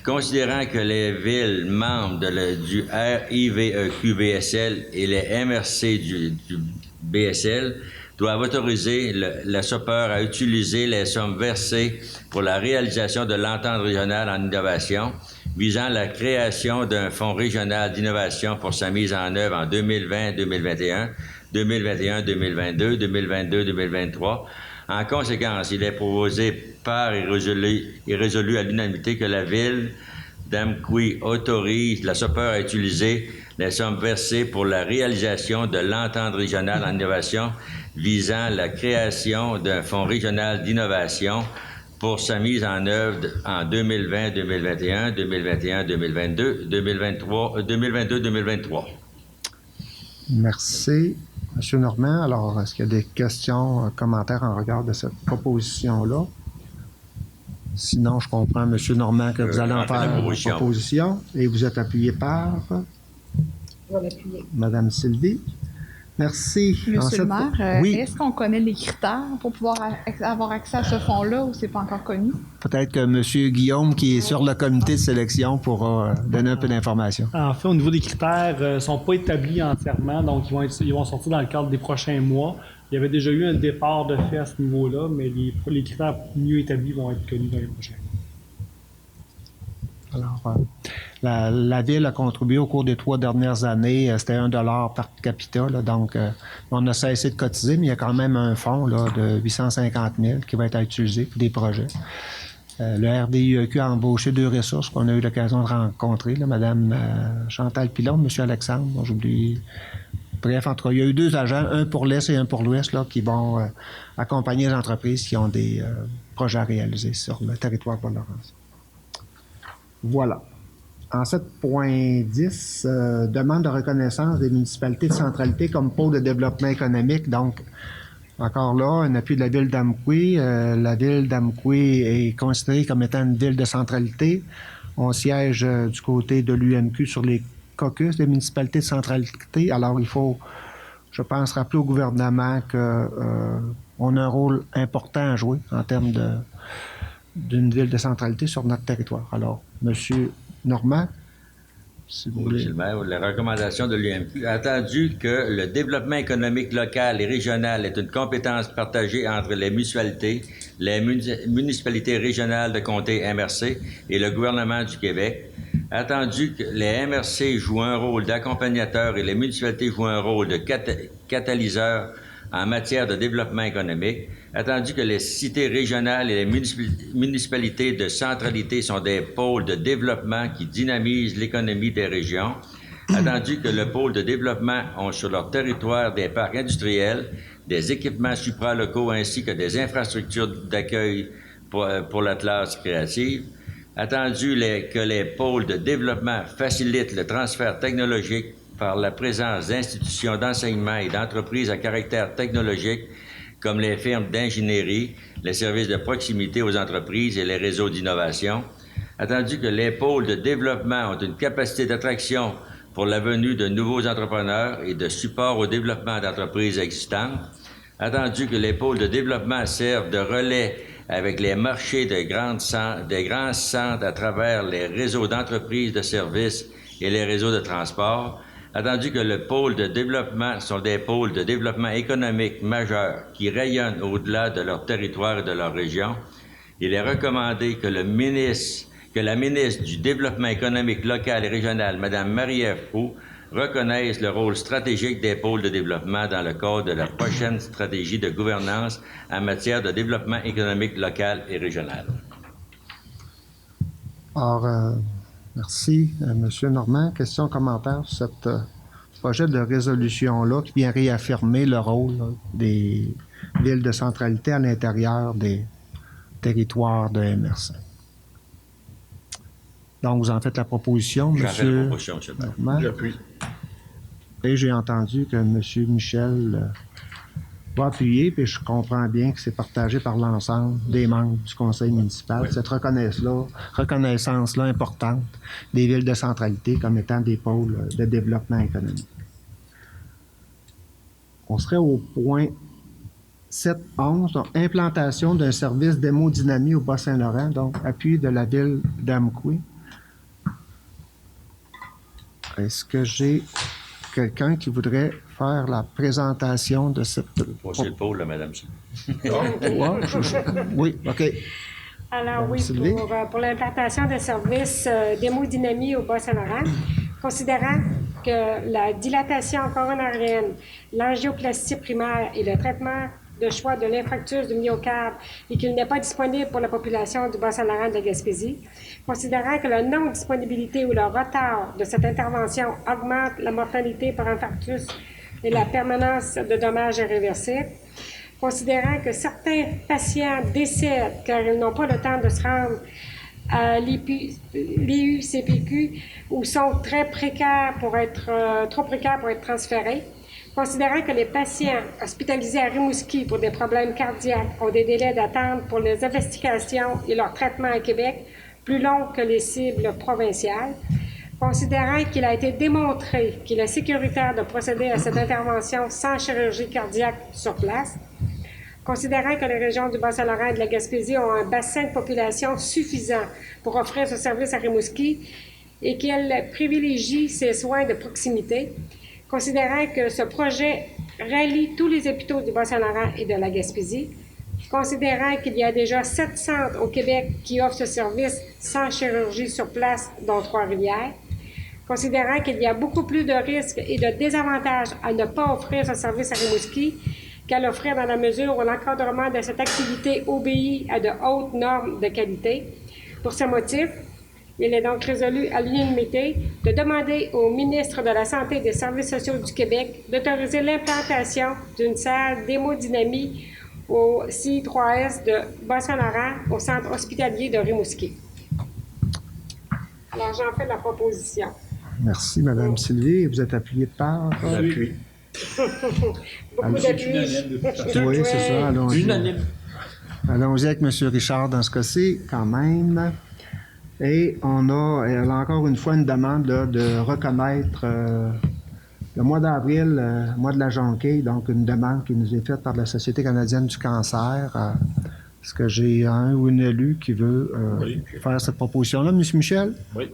Considérant que les villes membres du RIVEQ-BSL et les MRC du BSL doivent autoriser la SOPER à utiliser les sommes versées pour la réalisation de l'entente régionale en innovation visant la création d'un fonds régional d'innovation pour sa mise en œuvre en 2020-2021, 2021-2022, 2022-2023. En conséquence, il est proposé par et résolu à l'unanimité que la Ville d'Amqui autorise la SOPER à utiliser les sommes versées pour la réalisation de l'entente régionale en innovation visant la création d'un fonds régional d'innovation pour sa mise en œuvre en 2020-2021, 2021-2022, 2022-2023. Merci. Monsieur Normand, alors, est-ce qu'il y a des questions, commentaires en regard de cette proposition-là? Sinon, je comprends, Monsieur Normand, que vous allez en faire une proposition et vous êtes appuyé par Je vais l'appuyer. Madame Sylvie. Merci. Monsieur le maire, oui. est-ce qu'on connaît les critères pour pouvoir avoir accès à ce fonds-là ou c'est pas encore connu? Peut-être que Monsieur Guillaume, qui est sur le comité de sélection, pourra donner un peu d'informations. En fait, au niveau des critères, ne sont pas établis entièrement, donc ils vont sortir dans le cadre des prochains mois. Il y avait déjà eu un départ de fait à ce niveau-là, mais les critères mieux établis vont être connus dans les prochains mois. Alors, la Ville a contribué au cours des 3 dernières années, c'était $1 par capita, là, donc on a cessé de cotiser, mais il y a quand même un fonds là, de 850 000 qui va être utilisé pour des projets. Le RDIEQ a embauché 2 ressources qu'on a eu l'occasion de rencontrer, là, Mme Chantal Pilon, M. Alexandre, bon, j'oublie. Bref, en tout cas, il y a eu 2 agents, un pour l'Est et un pour l'Ouest, là, qui vont accompagner les entreprises qui ont des projets à réaliser sur le territoire de Val-d'Orance. Voilà. En 7.10, demande de reconnaissance des municipalités de centralité comme pôle de développement économique. Donc, encore là, un appui de la Ville d'Amqui. La Ville d'Amqui est considérée comme étant une ville de centralité. On siège du côté de l'UMQ sur les caucus des municipalités de centralité. Alors, il faut, je pense, rappeler au gouvernement qu'on a un rôle important à jouer en termes d'une ville de centralité sur notre territoire. Alors, M. Normand, si vous voulez. Monsieur le maire, la recommandation de l'UMQ, attendu que le développement économique local et régional est une compétence partagée entre les municipalités régionales de comté MRC et le gouvernement du Québec, attendu que les MRC jouent un rôle d'accompagnateur et les municipalités jouent un rôle de catalyseur en matière de développement économique, attendu que les cités régionales et les municipalités de centralité sont des pôles de développement qui dynamisent l'économie des régions, attendu que le pôle de développement ont sur leur territoire des parcs industriels, des équipements supralocaux ainsi que des infrastructures d'accueil pour la classe créative, attendu que les pôles de développement facilitent le transfert technologique par la présence d'institutions d'enseignement et d'entreprises à caractère technologique comme les firmes d'ingénierie, les services de proximité aux entreprises et les réseaux d'innovation, attendu que les pôles de développement ont une capacité d'attraction pour la venue de nouveaux entrepreneurs et de support au développement d'entreprises existantes, attendu que les pôles de développement servent de relais avec les marchés des grands centres à travers les réseaux d'entreprises de services et les réseaux de transport, attendu que le pôle de développement sont des pôles de développement économique majeurs qui rayonnent au-delà de leur territoire et de leur région, il est recommandé que la ministre du Développement économique local et régional, Mme Marie-Ève Proulx, reconnaisse le rôle stratégique des pôles de développement dans le cadre de la prochaine stratégie de gouvernance en matière de développement économique local et régional. Alors, merci, M. Normand. Question, commentaire sur ce projet de résolution-là qui vient réaffirmer le rôle là, des villes de centralité à l'intérieur des territoires de MRC. Donc, vous en faites la proposition, M. J'en fais la proposition, M. Normand. J'appuie. Et j'ai entendu que M. Michel va appuyer, puis je comprends bien que c'est partagé par l'ensemble des membres du conseil municipal, cette reconnaissance-là importante des villes de centralité comme étant des pôles de développement économique. On serait au point 7.11, donc implantation d'un service d'hémodynamie au Bas-Saint-Laurent, donc appui de la ville d'Amqui. Est-ce que j'ai quelqu'un qui voudrait faire la présentation de cette... C'est le pôle, là, madame. Oui, OK. Alors oui, pour l'implantation de services d'hémodynamie au Bas-Saint-Laurent, considérant que la dilatation coronarienne, l'angioplastie primaire et le traitement de choix de l'infarctus du myocarde et qu'il n'est pas disponible pour la population du Bas-Saint-Laurent de la Gaspésie, considérant que la non-disponibilité ou le retard de cette intervention augmente la mortalité par infarctus et la permanence de dommages irréversibles, considérant que certains patients décèdent car ils n'ont pas le temps de se rendre à l'IUCPQ ou sont très précaires trop précaires pour être transférés, considérant que les patients hospitalisés à Rimouski pour des problèmes cardiaques ont des délais d'attente pour les investigations et leur traitement à Québec plus longs que les cibles provinciales, considérant qu'il a été démontré qu'il est sécuritaire de procéder à cette intervention sans chirurgie cardiaque sur place, considérant que les régions du Bas-Saint-Laurent et de la Gaspésie ont un bassin de population suffisant pour offrir ce service à Rimouski et qu'elles privilégient ces soins de proximité, considérant que ce projet rallie tous les hôpitaux du Bas-Saint-Laurent et de la Gaspésie, considérant qu'il y a déjà 7 centres au Québec qui offrent ce service sans chirurgie sur place, dont Trois-Rivières, considérant qu'il y a beaucoup plus de risques et de désavantages à ne pas offrir ce service à Rimouski qu'à l'offrir dans la mesure où l'encadrement de cette activité obéit à de hautes normes de qualité. Pour ce motif, il est donc résolu à l'unanimité de demander au ministre de la Santé et des Services sociaux du Québec d'autoriser l'implantation d'une salle d'hémodynamie au CI3S de Bas-Saint-Laurent au centre hospitalier de Rimouski. Alors, j'en fais la proposition. Merci, Mme Sylvie. Vous êtes appuyée par... L'appui. Beaucoup d'appui. Oui, c'est ça. Allons-y. Unanime. Allons-y avec M. Richard dans ce cas-ci, quand même. Et elle a encore une fois une demande là, de reconnaître le mois d'avril, mois de la jonquille, donc une demande qui nous est faite par la Société canadienne du cancer. Est-ce que j'ai un ou une élue qui veut faire cette proposition-là, M. Michel? Oui.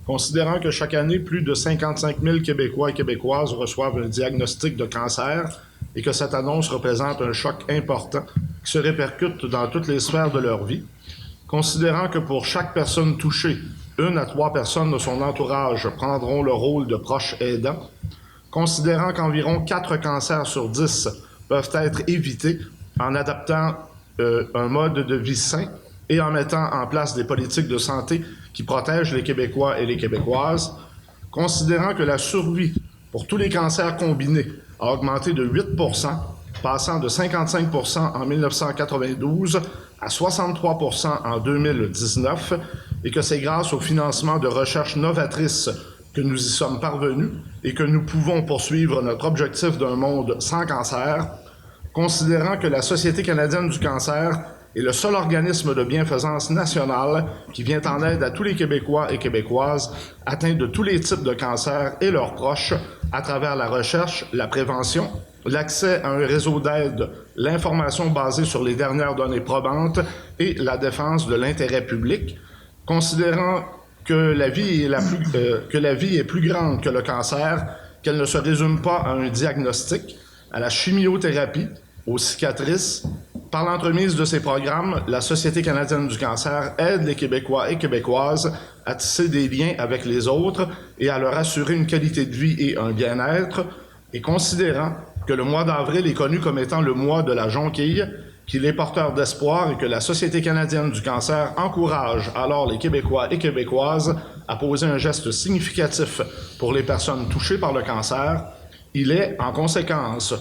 Considérant que chaque année, plus de 55 000 Québécois et Québécoises reçoivent un diagnostic de cancer et que cette annonce représente un choc important qui se répercute dans toutes les sphères de leur vie, considérant que pour chaque personne touchée, 1 à 3 personnes de son entourage prendront le rôle de proches aidants, considérant qu'environ 4 cancers sur 10 peuvent être évités en adaptant un mode de vie sain et en mettant en place des politiques de santé qui protègent les Québécois et les Québécoises, considérant que la survie pour tous les cancers combinés a augmenté de 8 %, passant de 55 % en 1992 à 63 % en 2019, et que c'est grâce au financement de recherches novatrices que nous y sommes parvenus et que nous pouvons poursuivre notre objectif d'un monde sans cancer, considérant que la Société canadienne du cancer est le seul organisme de bienfaisance nationale qui vient en aide à tous les Québécois et Québécoises atteints de tous les types de cancers et leurs proches à travers la recherche, la prévention, l'accès à un réseau d'aide, l'information basée sur les dernières données probantes et la défense de l'intérêt public, considérant que la vie est plus grande que le cancer, qu'elle ne se résume pas à un diagnostic, à la chimiothérapie, aux cicatrices. Par l'entremise de ces programmes, la Société canadienne du cancer aide les Québécois et Québécoises à tisser des liens avec les autres et à leur assurer une qualité de vie et un bien-être, et considérant que le mois d'avril est connu comme étant le mois de la jonquille, qu'il est porteur d'espoir et que la Société canadienne du cancer encourage alors les Québécois et Québécoises à poser un geste significatif pour les personnes touchées par le cancer, il est, en conséquence,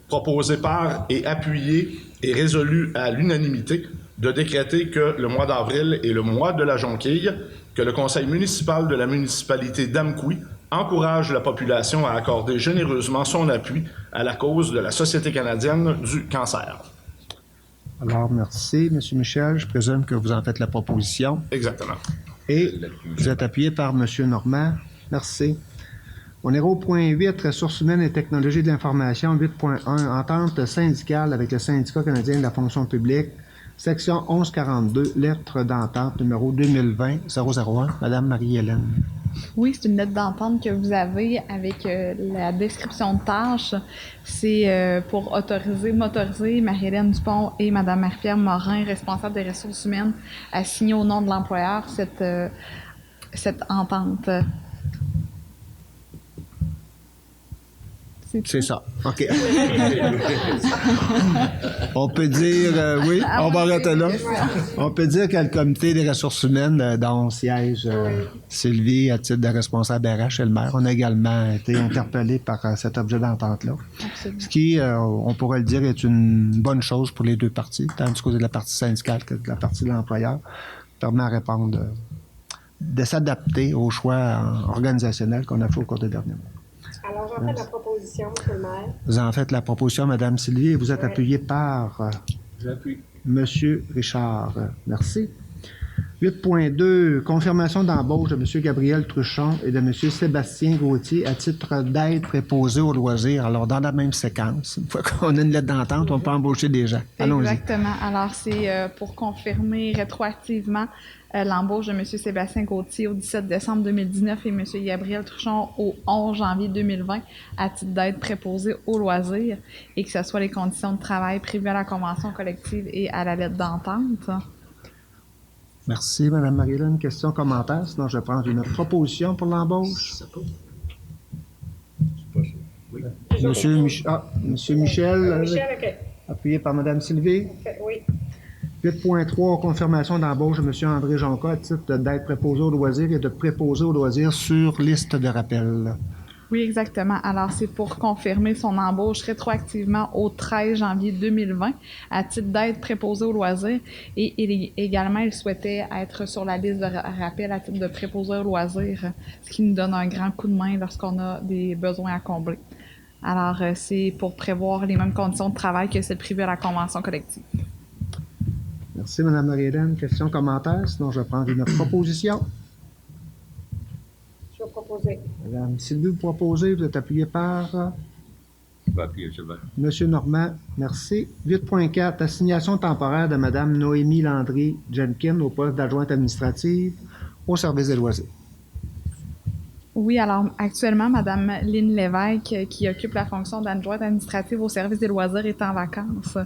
proposé par et appuyé et résolu à l'unanimité de décréter que le mois d'avril est le mois de la jonquille, que le conseil municipal de la municipalité d'Amqui encourage la population à accorder généreusement son appui à la cause de la Société canadienne du cancer. Alors, merci, M. Michel. Je présume que vous en faites la proposition. Exactement. Et vous êtes appuyé par M. Normand. Merci. On est au point 8, ressources humaines et technologies de l'information. 8.1, entente syndicale avec le syndicat canadien de la fonction publique. Section 1142, lettre d'entente numéro 2020-001. Madame Marie-Hélène. Oui, c'est une lettre d'entente que vous avez avec la description de tâches. C'est pour m'autoriser Marie-Hélène Dupont et Madame Marie-Pierre Morin, responsable des ressources humaines, à signer au nom de l'employeur cette entente. C'est ça. OK. On peut dire, oui, on va arrêter là. On peut dire que le comité des ressources humaines, dont siège Sylvie à titre de responsable RH et le maire, on a également été interpellés par cet objet d'entente-là. Absolument. Ce qui, on pourrait le dire, est une bonne chose pour les deux parties, tant du côté de la partie syndicale que de la partie de l'employeur, permet à répondre, de s'adapter aux choix organisationnels qu'on a fait au cours des derniers mois. Alors, j'en fais la proposition, M. le maire. Vous en faites la proposition, Mme Sylvie, et vous êtes appuyé par J'appuie. M. Richard. Merci. 8.2, confirmation d'embauche de M. Gabriel Truchon et de M. Sébastien Gauthier à titre d'aide préposée aux loisirs. Alors, dans la même séquence, une fois qu'on a une lettre d'entente, on peut embaucher des gens. Allons-y. Exactement. Alors, c'est pour confirmer rétroactivement l'embauche de M. Sébastien Gauthier au 17 décembre 2019 et M. Gabriel Truchon au 11 janvier 2020 à titre d'aide préposée aux loisirs et que ce soit les conditions de travail prévues à la convention collective et à la lettre d'entente. Merci, Mme Marie-Hélène. Question, commentaire? Sinon, je vais prendre une proposition pour l'embauche. Monsieur Michel, Michel, OK. appuyé par Mme Sylvie. Oui. 8.3, confirmation d'embauche de M. André Jonca à titre d'aide préposé aux loisirs et de préposé aux loisirs sur liste de rappel. Oui, exactement. Alors, c'est pour confirmer son embauche rétroactivement au 13 janvier 2020 à titre d'aide préposé aux loisirs et également, il souhaitait être sur la liste de rappel à titre de préposé aux loisirs, ce qui nous donne un grand coup de main lorsqu'on a des besoins à combler. Alors, c'est pour prévoir les mêmes conditions de travail que celles prévues à la convention collective. Merci, Mme Marie-Hélène. Question, commentaire? Sinon, je vais prendre une proposition. Je vais proposer. Mme Sylvie, vous proposez. Vous êtes appuyé par Je vais appuyer, M. M. Normand. Merci. 8.4, assignation temporaire de Mme Noémie Landry-Jenkins au poste d'adjointe administrative au service des loisirs. Oui, alors actuellement, Mme Lynne Lévesque, qui occupe la fonction d'adjointe administrative au service des loisirs, est en vacances.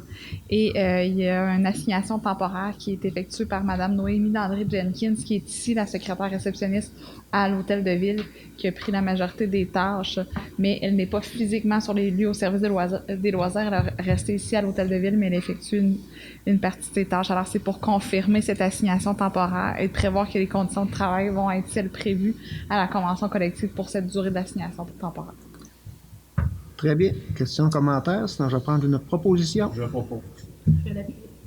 Et il y a une assignation temporaire qui est effectuée par Mme Noémie Landry-Jenkins, qui est ici la secrétaire réceptionniste à l'hôtel de ville, qui a pris la majorité des tâches, mais elle n'est pas physiquement sur les lieux au service des loisirs. Elle est restée ici à l'hôtel de ville, mais elle effectue une partie de ses tâches. Alors, c'est pour confirmer cette assignation temporaire et de prévoir que les conditions de travail vont être celles prévues à la convention collective pour cette durée d'assignation temporaire. Très bien. Question, commentaire? Sinon, je vais prendre une proposition. Je propose.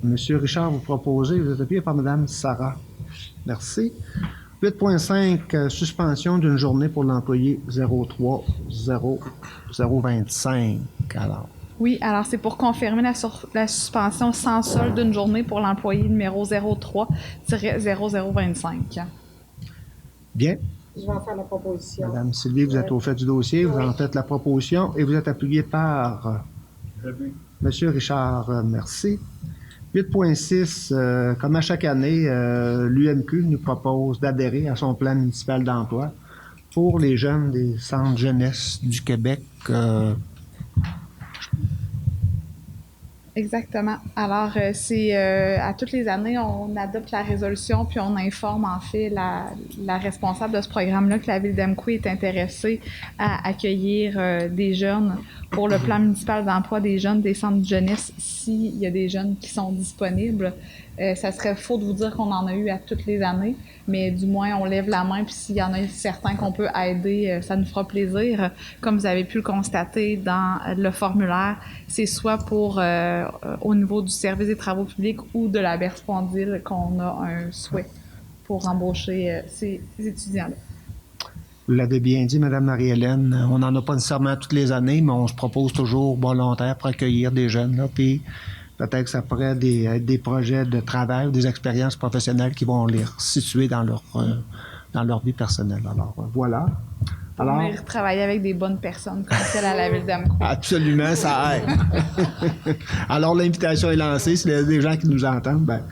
Monsieur Richard, vous proposez. Vous êtes appuyé par Mme Sarah. Merci. 8.5, suspension d'une journée pour l'employé 03-0025. Alors. Oui, alors c'est pour confirmer la suspension sans solde d'une journée pour l'employé numéro 03-0025. Bien. Je vais en faire la proposition. Madame Sylvie, vous êtes au fait du dossier, vous en faites la proposition et vous êtes appuyé par Monsieur Richard. Merci. 8.6, comme à chaque année, l'UMQ nous propose d'adhérer à son plan municipal d'emploi pour les jeunes des centres jeunesse du Québec. Exactement. Alors, c'est à toutes les années, on adopte la résolution puis on informe en fait la responsable de ce programme-là que la ville d'Amqui est intéressée à accueillir des jeunes pour le plan municipal d'emploi des jeunes des centres de jeunesse s'il y a des jeunes qui sont disponibles. Ça serait faux de vous dire qu'on en a eu à toutes les années, mais du moins on lève la main puis s'il y en a certains qu'on peut aider, ça nous fera plaisir. Comme vous avez pu le constater dans le formulaire, c'est soit pour au niveau du service des travaux publics ou de la Berspondile qu'on a un souhait pour embaucher ces étudiants-là. Vous l'avez bien dit, Mme Marie-Hélène, on n'en a pas nécessairement toutes les années, mais on se propose toujours volontaire pour accueillir des jeunes, là, puis peut-être que ça pourrait être des projets de travail ou des expériences professionnelles qui vont les situer dans leur vie personnelle. Alors, voilà. pour venir travailler avec des bonnes personnes comme celle à la ville d'Amqui. Absolument, ça aide. Alors, l'invitation est lancée. S'il y a des gens qui nous entendent, ben,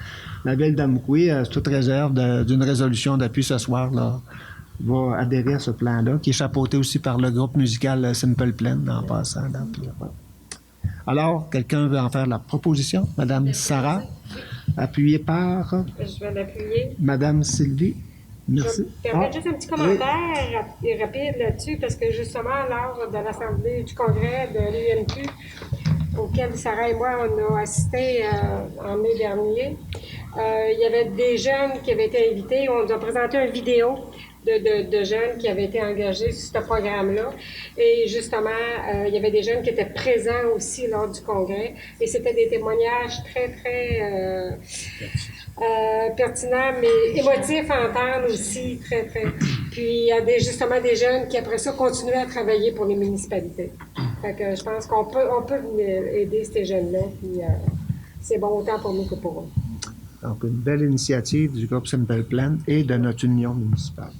la ville d'Amqui, sous toute réserve d'une résolution d'appui ce soir, là, va adhérer à ce plan-là, qui est chapeauté aussi par le groupe musical Simple Plan, en passant. Là, puis, voilà. Alors, quelqu'un veut en faire la proposition? Madame Sarah, appuyée par Je vais l'appuyer. Madame Sylvie. Merci. Je vais permettre juste un petit commentaire rapide là-dessus, parce que justement, lors de l'Assemblée du Congrès de l'UMQ, auquel Sarah et moi, on a assisté en mai dernier, il y avait des jeunes qui avaient été invités. On nous a présenté une vidéo de jeunes qui avaient été engagés sur ce programme-là. Et justement, il y avait des jeunes qui étaient présents aussi lors du congrès. Et c'était des témoignages très, très pertinents, mais émotifs à entendre aussi, très, très. Puis il y a justement des jeunes qui, après ça, continuaient à travailler pour les municipalités. Fait que je pense qu'on peut aider ces jeunes-là. Puis c'est bon autant pour nous que pour eux. Donc, une belle initiative du groupe Simple Plan et de notre union municipale.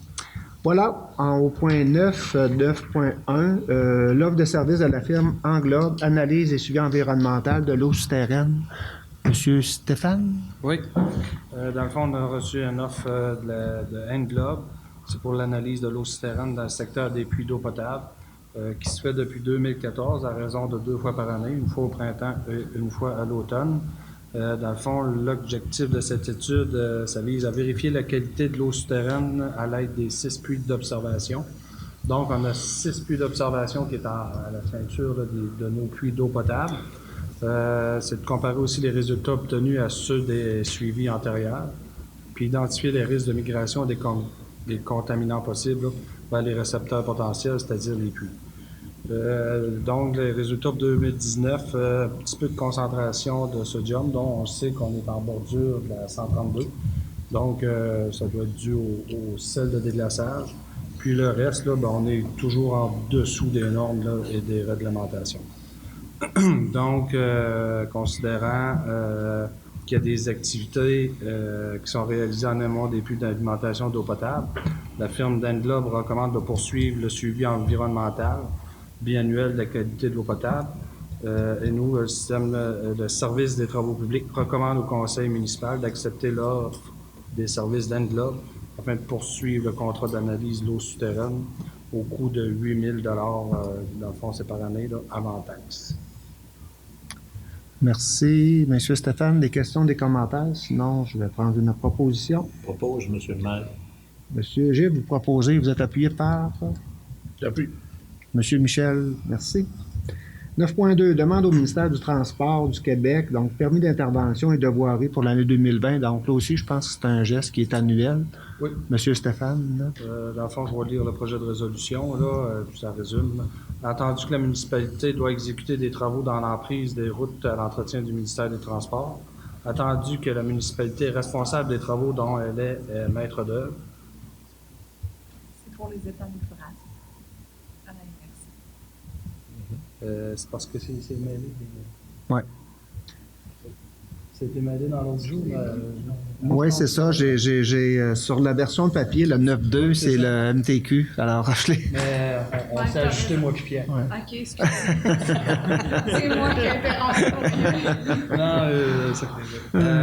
Voilà, au point 9, 9.1, l'offre de service de la firme Englobe, analyse et suivi environnemental de l'eau souterraine. Monsieur Stéphane? Oui. Dans le fond, on a reçu une offre de Englobe. C'est pour l'analyse de l'eau souterraine dans le secteur des puits d'eau potable, qui se fait depuis 2014 à raison de 2 fois par année, une fois au printemps et une fois à l'automne. Dans le fond, l'objectif de cette étude, ça vise à vérifier la qualité de l'eau souterraine à l'aide des 6 puits d'observation. Donc, on a 6 puits d'observation qui est à la ceinture là, de nos puits d'eau potable. C'est de comparer aussi les résultats obtenus à ceux des suivis antérieurs, puis identifier les risques de migration des contaminants possibles là, vers les récepteurs potentiels, c'est-à-dire les puits. Donc, les résultats de 2019, un petit peu de concentration de sodium, dont on sait qu'on est en bordure de la 132. Donc, ça doit être dû au sel de déglaçage. Puis le reste, là, ben, on est toujours en dessous des normes là, et des réglementations. Donc, considérant qu'il y a des activités qui sont réalisées en amont des puits d'alimentation d'eau potable, la firme d'Englobe recommande de poursuivre le suivi environnemental biannuel de la qualité de l'eau potable. Et nous, le système de service des travaux publics recommande au conseil municipal d'accepter l'offre des services d'Englobe afin de poursuivre le contrat d'analyse de l'eau souterraine au coût de 8 000 dans le fond, c'est par année, là, avant taxe. Merci, M. Stéphane. Des questions, des commentaires? Sinon, je vais prendre une proposition. Propose, M. le maire. M. Gilles, vous proposez, vous êtes appuyé par? J'appuie. M. Michel, merci. 9.2, demande au ministère du Transport du Québec, donc permis d'intervention et de voirie pour l'année 2020. Donc là aussi, je pense que c'est un geste qui est annuel. Oui. M. Stéphane. Dans le fond, je vais lire le projet de résolution, là, puis ça résume. Entendu que la municipalité doit exécuter des travaux dans l'emprise des routes à l'entretien du ministère des Transports. Attendu que la municipalité est responsable des travaux dont elle est maître d'œuvre. C'est pour les états d'ouvrage. C'est parce que c'est mêlé. Oui. C'était mêlé dans l'autre jour. Oui, c'est ça. J'ai sur la version papier, le 9.2, c'est le MTQ. Alors, je l'ai. Mais on s'est ajouté, moi puis Pierre. Ouais. OK, excusez-moi. C'est moi qui ai interrompu.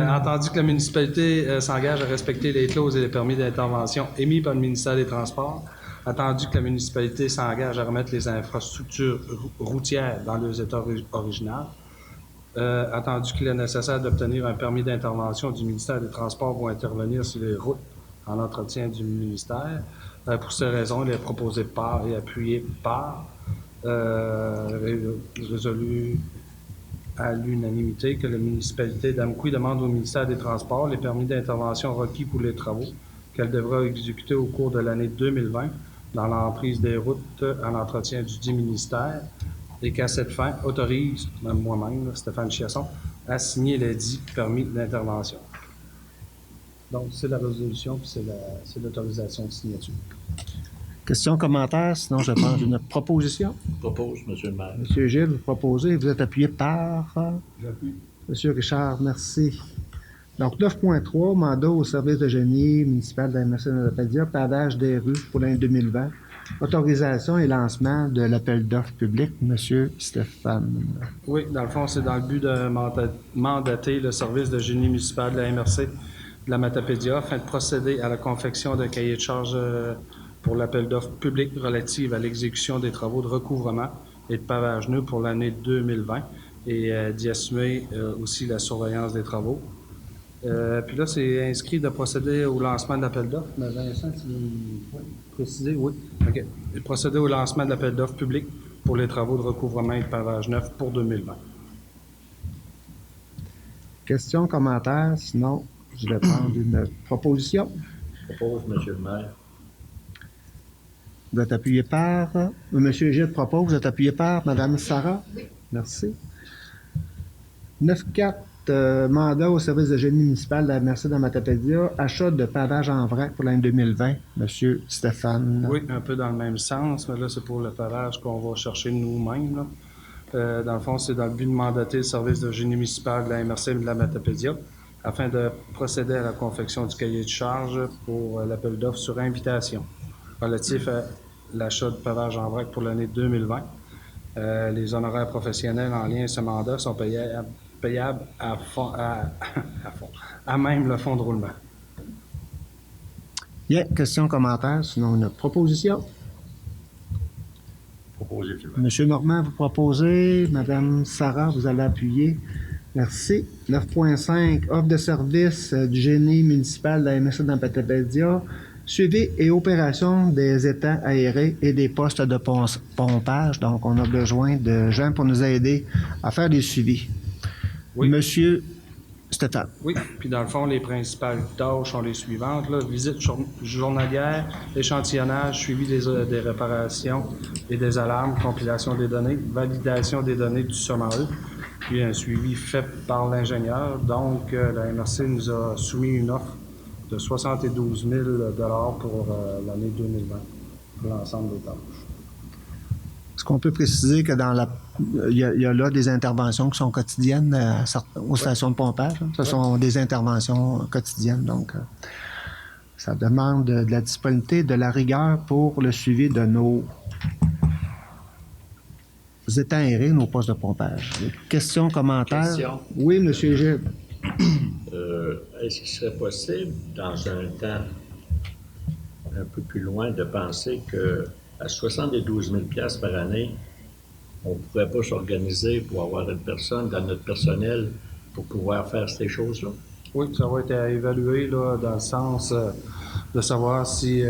Entendu que la municipalité s'engage à respecter les clauses et les permis d'intervention émis par le ministère des Transports, attendu que la municipalité s'engage à remettre les infrastructures routières dans leurs états original, attendu qu'il est nécessaire d'obtenir un permis d'intervention du ministère des Transports pour intervenir sur les routes en entretien du ministère. Pour ces raisons, il est proposé par et appuyé par, résolu à l'unanimité que la municipalité d'Amqui demande au ministère des Transports les permis d'intervention requis pour les travaux qu'elle devra exécuter au cours de l'année 2020 dans l'emprise des routes en entretien du dit ministère et qu'à cette fin autorise, même moi-même, Stéphane Chiasson, à signer les dits permis d'intervention. Donc, c'est la résolution puis c'est l'autorisation de signature. Questions, commentaires? Sinon, je prends une proposition. Propose, M. le maire. M. Gilles, vous proposez. Vous êtes appuyé par? J'appuie. M. Richard, merci. Donc, 9.3, mandat au service de génie municipal de la MRC de Pavage des rues pour l'année 2020. Autorisation et lancement de l'appel d'offres public, Monsieur Stéphane. Oui, dans le fond, c'est dans le but de mandater le service de génie municipal de la MRC de la Matapédia afin de procéder à la confection d'un cahier de charges pour l'appel d'offres public relative à l'exécution des travaux de recouvrement et de pavage neuf pour l'année 2020 et d'y assumer aussi la surveillance des travaux. Puis là, c'est inscrit de procéder au lancement de l'appel d'offres. Mais Vincent, tu veux préciser? Oui. OK. Procéder au lancement de l'appel d'offres public pour les travaux de recouvrement et de pavage neuf pour 2020. Questions, commentaires? Sinon, je vais prendre une proposition. Je propose, M. le maire. Vous êtes appuyé par... M. Gilles propose, vous êtes appuyé par Mme Sarah? Oui. Merci. 9.4, mandat au service de génie municipal de la MRC de Matapédia, achat de pavage en vrac pour l'année 2020. M. Stéphane. Oui, un peu dans le même sens, mais là, c'est pour le pavage qu'on va chercher nous-mêmes, là. Dans le fond, c'est dans le but de mandater le service de génie municipal de la MRC de la Matapédia afin de procéder à la confection du cahier de charge pour l'appel d'offres sur invitation relatif à l'achat de pavage en vrac pour l'année 2020. Les honoraires professionnels en lien avec ce mandat sont payables à même le fonds de roulement. Bien, questions, commentaires, sinon une proposition. Proposé, M. Monsieur Normand, vous proposez. Madame Sarah, vous allez appuyer. Merci. 9.5, offre de service du génie municipal de la MRC dans Matapédia, suivi et opération des étangs aérés et des postes de pompage. Donc, on a besoin de gens pour nous aider à faire des suivis. Oui. Monsieur Stéphane. Oui, puis dans le fond, les principales tâches sont les suivantes, là. Visite journalière, échantillonnage, suivi des réparations et des alarmes, compilation des données, validation des données du SOMAE, puis un suivi fait par l'ingénieur. Donc, la MRC nous a soumis une offre de 72 000 $ pour l'année 2020, pour l'ensemble des tâches. Est-ce qu'on peut préciser que dans il y a là des interventions qui sont quotidiennes aux stations de pompage? Hein? Ce sont des interventions quotidiennes, donc ça demande de la disponibilité, de la rigueur pour le suivi de nos étangs aérés, nos postes de pompage. Questions, commentaires? Question. Oui, M. Gilles. Est-ce qu'il serait possible, dans un temps un peu plus loin, de penser qu'à 72 000 $ par année, on ne pourrait pas s'organiser pour avoir une personne dans notre personnel pour pouvoir faire ces choses-là? Oui, ça va être à évaluer là, dans le sens de savoir si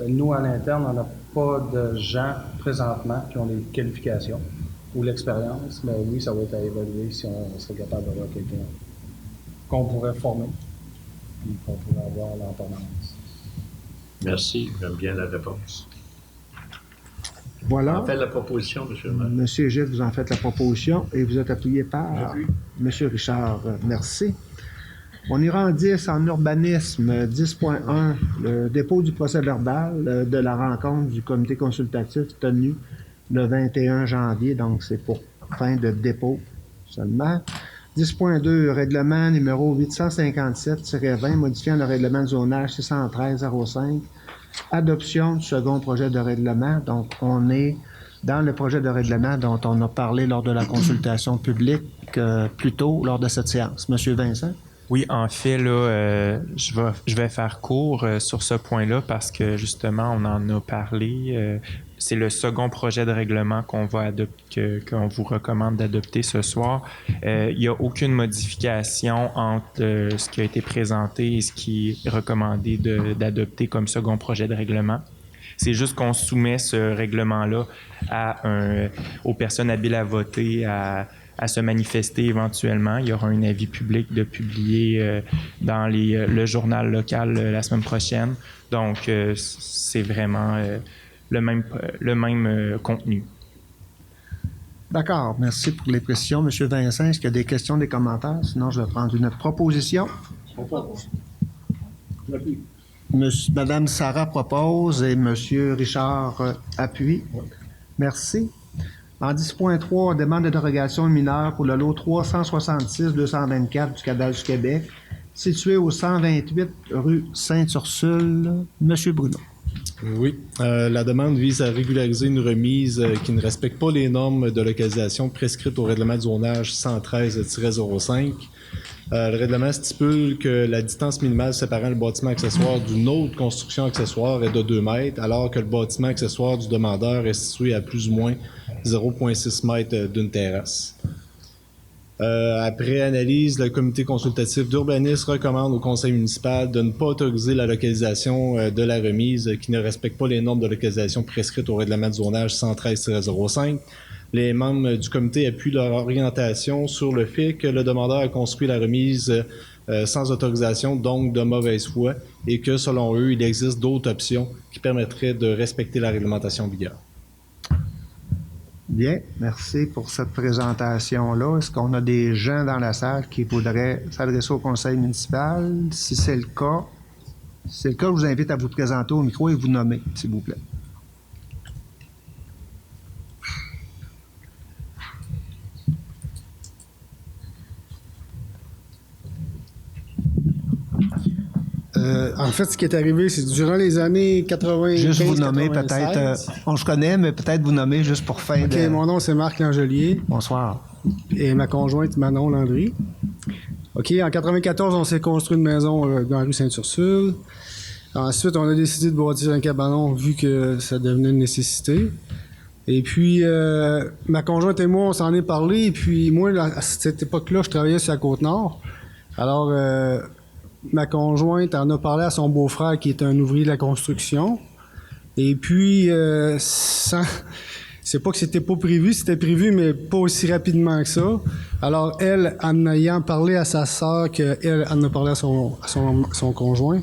nous, à l'interne, on n'a pas de gens présentement qui ont les qualifications ou l'expérience, mais oui, ça va être à évaluer si on serait capable d'avoir quelqu'un qu'on pourrait former et qu'on pourrait avoir en permanence. Merci, j'aime bien la réponse. Voilà. On fait la proposition, M. le maire. Monsieur Gilles, vous en faites la proposition et vous êtes appuyé par M. Richard. Merci. On ira en 10 en urbanisme. 10.1, le dépôt du procès-verbal de la rencontre du comité consultatif tenue le 21 janvier. Donc, c'est pour fin de dépôt seulement. 10.2, règlement numéro 857-20, modifiant le règlement de zonage 613-05. Adoption du second projet de règlement. Donc, on est dans le projet de règlement dont on a parlé lors de la consultation publique plus tôt lors de cette séance. Monsieur Vincent? Oui, en fait, là, je vais faire court sur ce point-là parce que, justement, on en a parlé. C'est le second projet de règlement qu'on vous recommande d'adopter ce soir. Il n'y a aucune modification entre ce qui a été présenté et ce qui est recommandé d'adopter comme second projet de règlement. C'est juste qu'on soumet ce règlement-là aux personnes habiles à voter à se manifester éventuellement. Il y aura un avis public de publier dans le journal local la semaine prochaine. Donc, c'est vraiment le même contenu. D'accord. Merci pour les précisions. Monsieur Vincent, est-ce qu'il y a des questions, des commentaires? Sinon, je vais prendre une proposition. Madame Sarah propose et Monsieur Richard appuie. Merci. En 10.3, demande de dérogation mineure pour le lot 366-224 du Cadastre du Québec, situé au 128 rue Sainte-Ursule. Monsieur Bruno. Oui. La demande vise à régulariser une remise qui ne respecte pas les normes de localisation prescrites au règlement de zonage 113-05. Le règlement stipule que la distance minimale séparant le bâtiment accessoire d'une autre construction accessoire est de 2 mètres, alors que le bâtiment accessoire du demandeur est situé à plus ou moins 0,6 mètres d'une terrasse. Après analyse, le comité consultatif d'urbanisme recommande au conseil municipal de ne pas autoriser la localisation de la remise qui ne respecte pas les normes de localisation prescrites au règlement de zonage 113-05. Les membres du comité appuient leur orientation sur le fait que le demandeur a construit la remise sans autorisation, donc de mauvaise foi, et que selon eux, il existe d'autres options qui permettraient de respecter la réglementation en vigueur. Bien, merci pour cette présentation-là. Est-ce qu'on a des gens dans la salle qui voudraient s'adresser au conseil municipal? Si c'est le cas, je vous invite à vous présenter au micro et vous nommer, s'il vous plaît. En fait, ce qui est arrivé, c'est durant les années 80. Juste vous nommer peut-être, on se connaît, mais peut-être vous nommer juste pour fin de... OK, mon nom, c'est Marc Langelier. Bonsoir. Et ma conjointe, Manon Landry. OK, en 94, on s'est construit une maison dans la rue Sainte-Ursule. Ensuite, on a décidé de bâtir un cabanon vu que ça devenait une nécessité. Et puis, ma conjointe et moi, on s'en est parlé. Et puis, moi, à cette époque-là, je travaillais sur la Côte-Nord. Alors... ma conjointe en a parlé à son beau-frère qui est un ouvrier de la construction. Et puis, c'est pas que c'était pas prévu, c'était prévu, mais pas aussi rapidement que ça. Alors, elle, en ayant parlé à sa sœur, qu'elle en a parlé à son conjoint,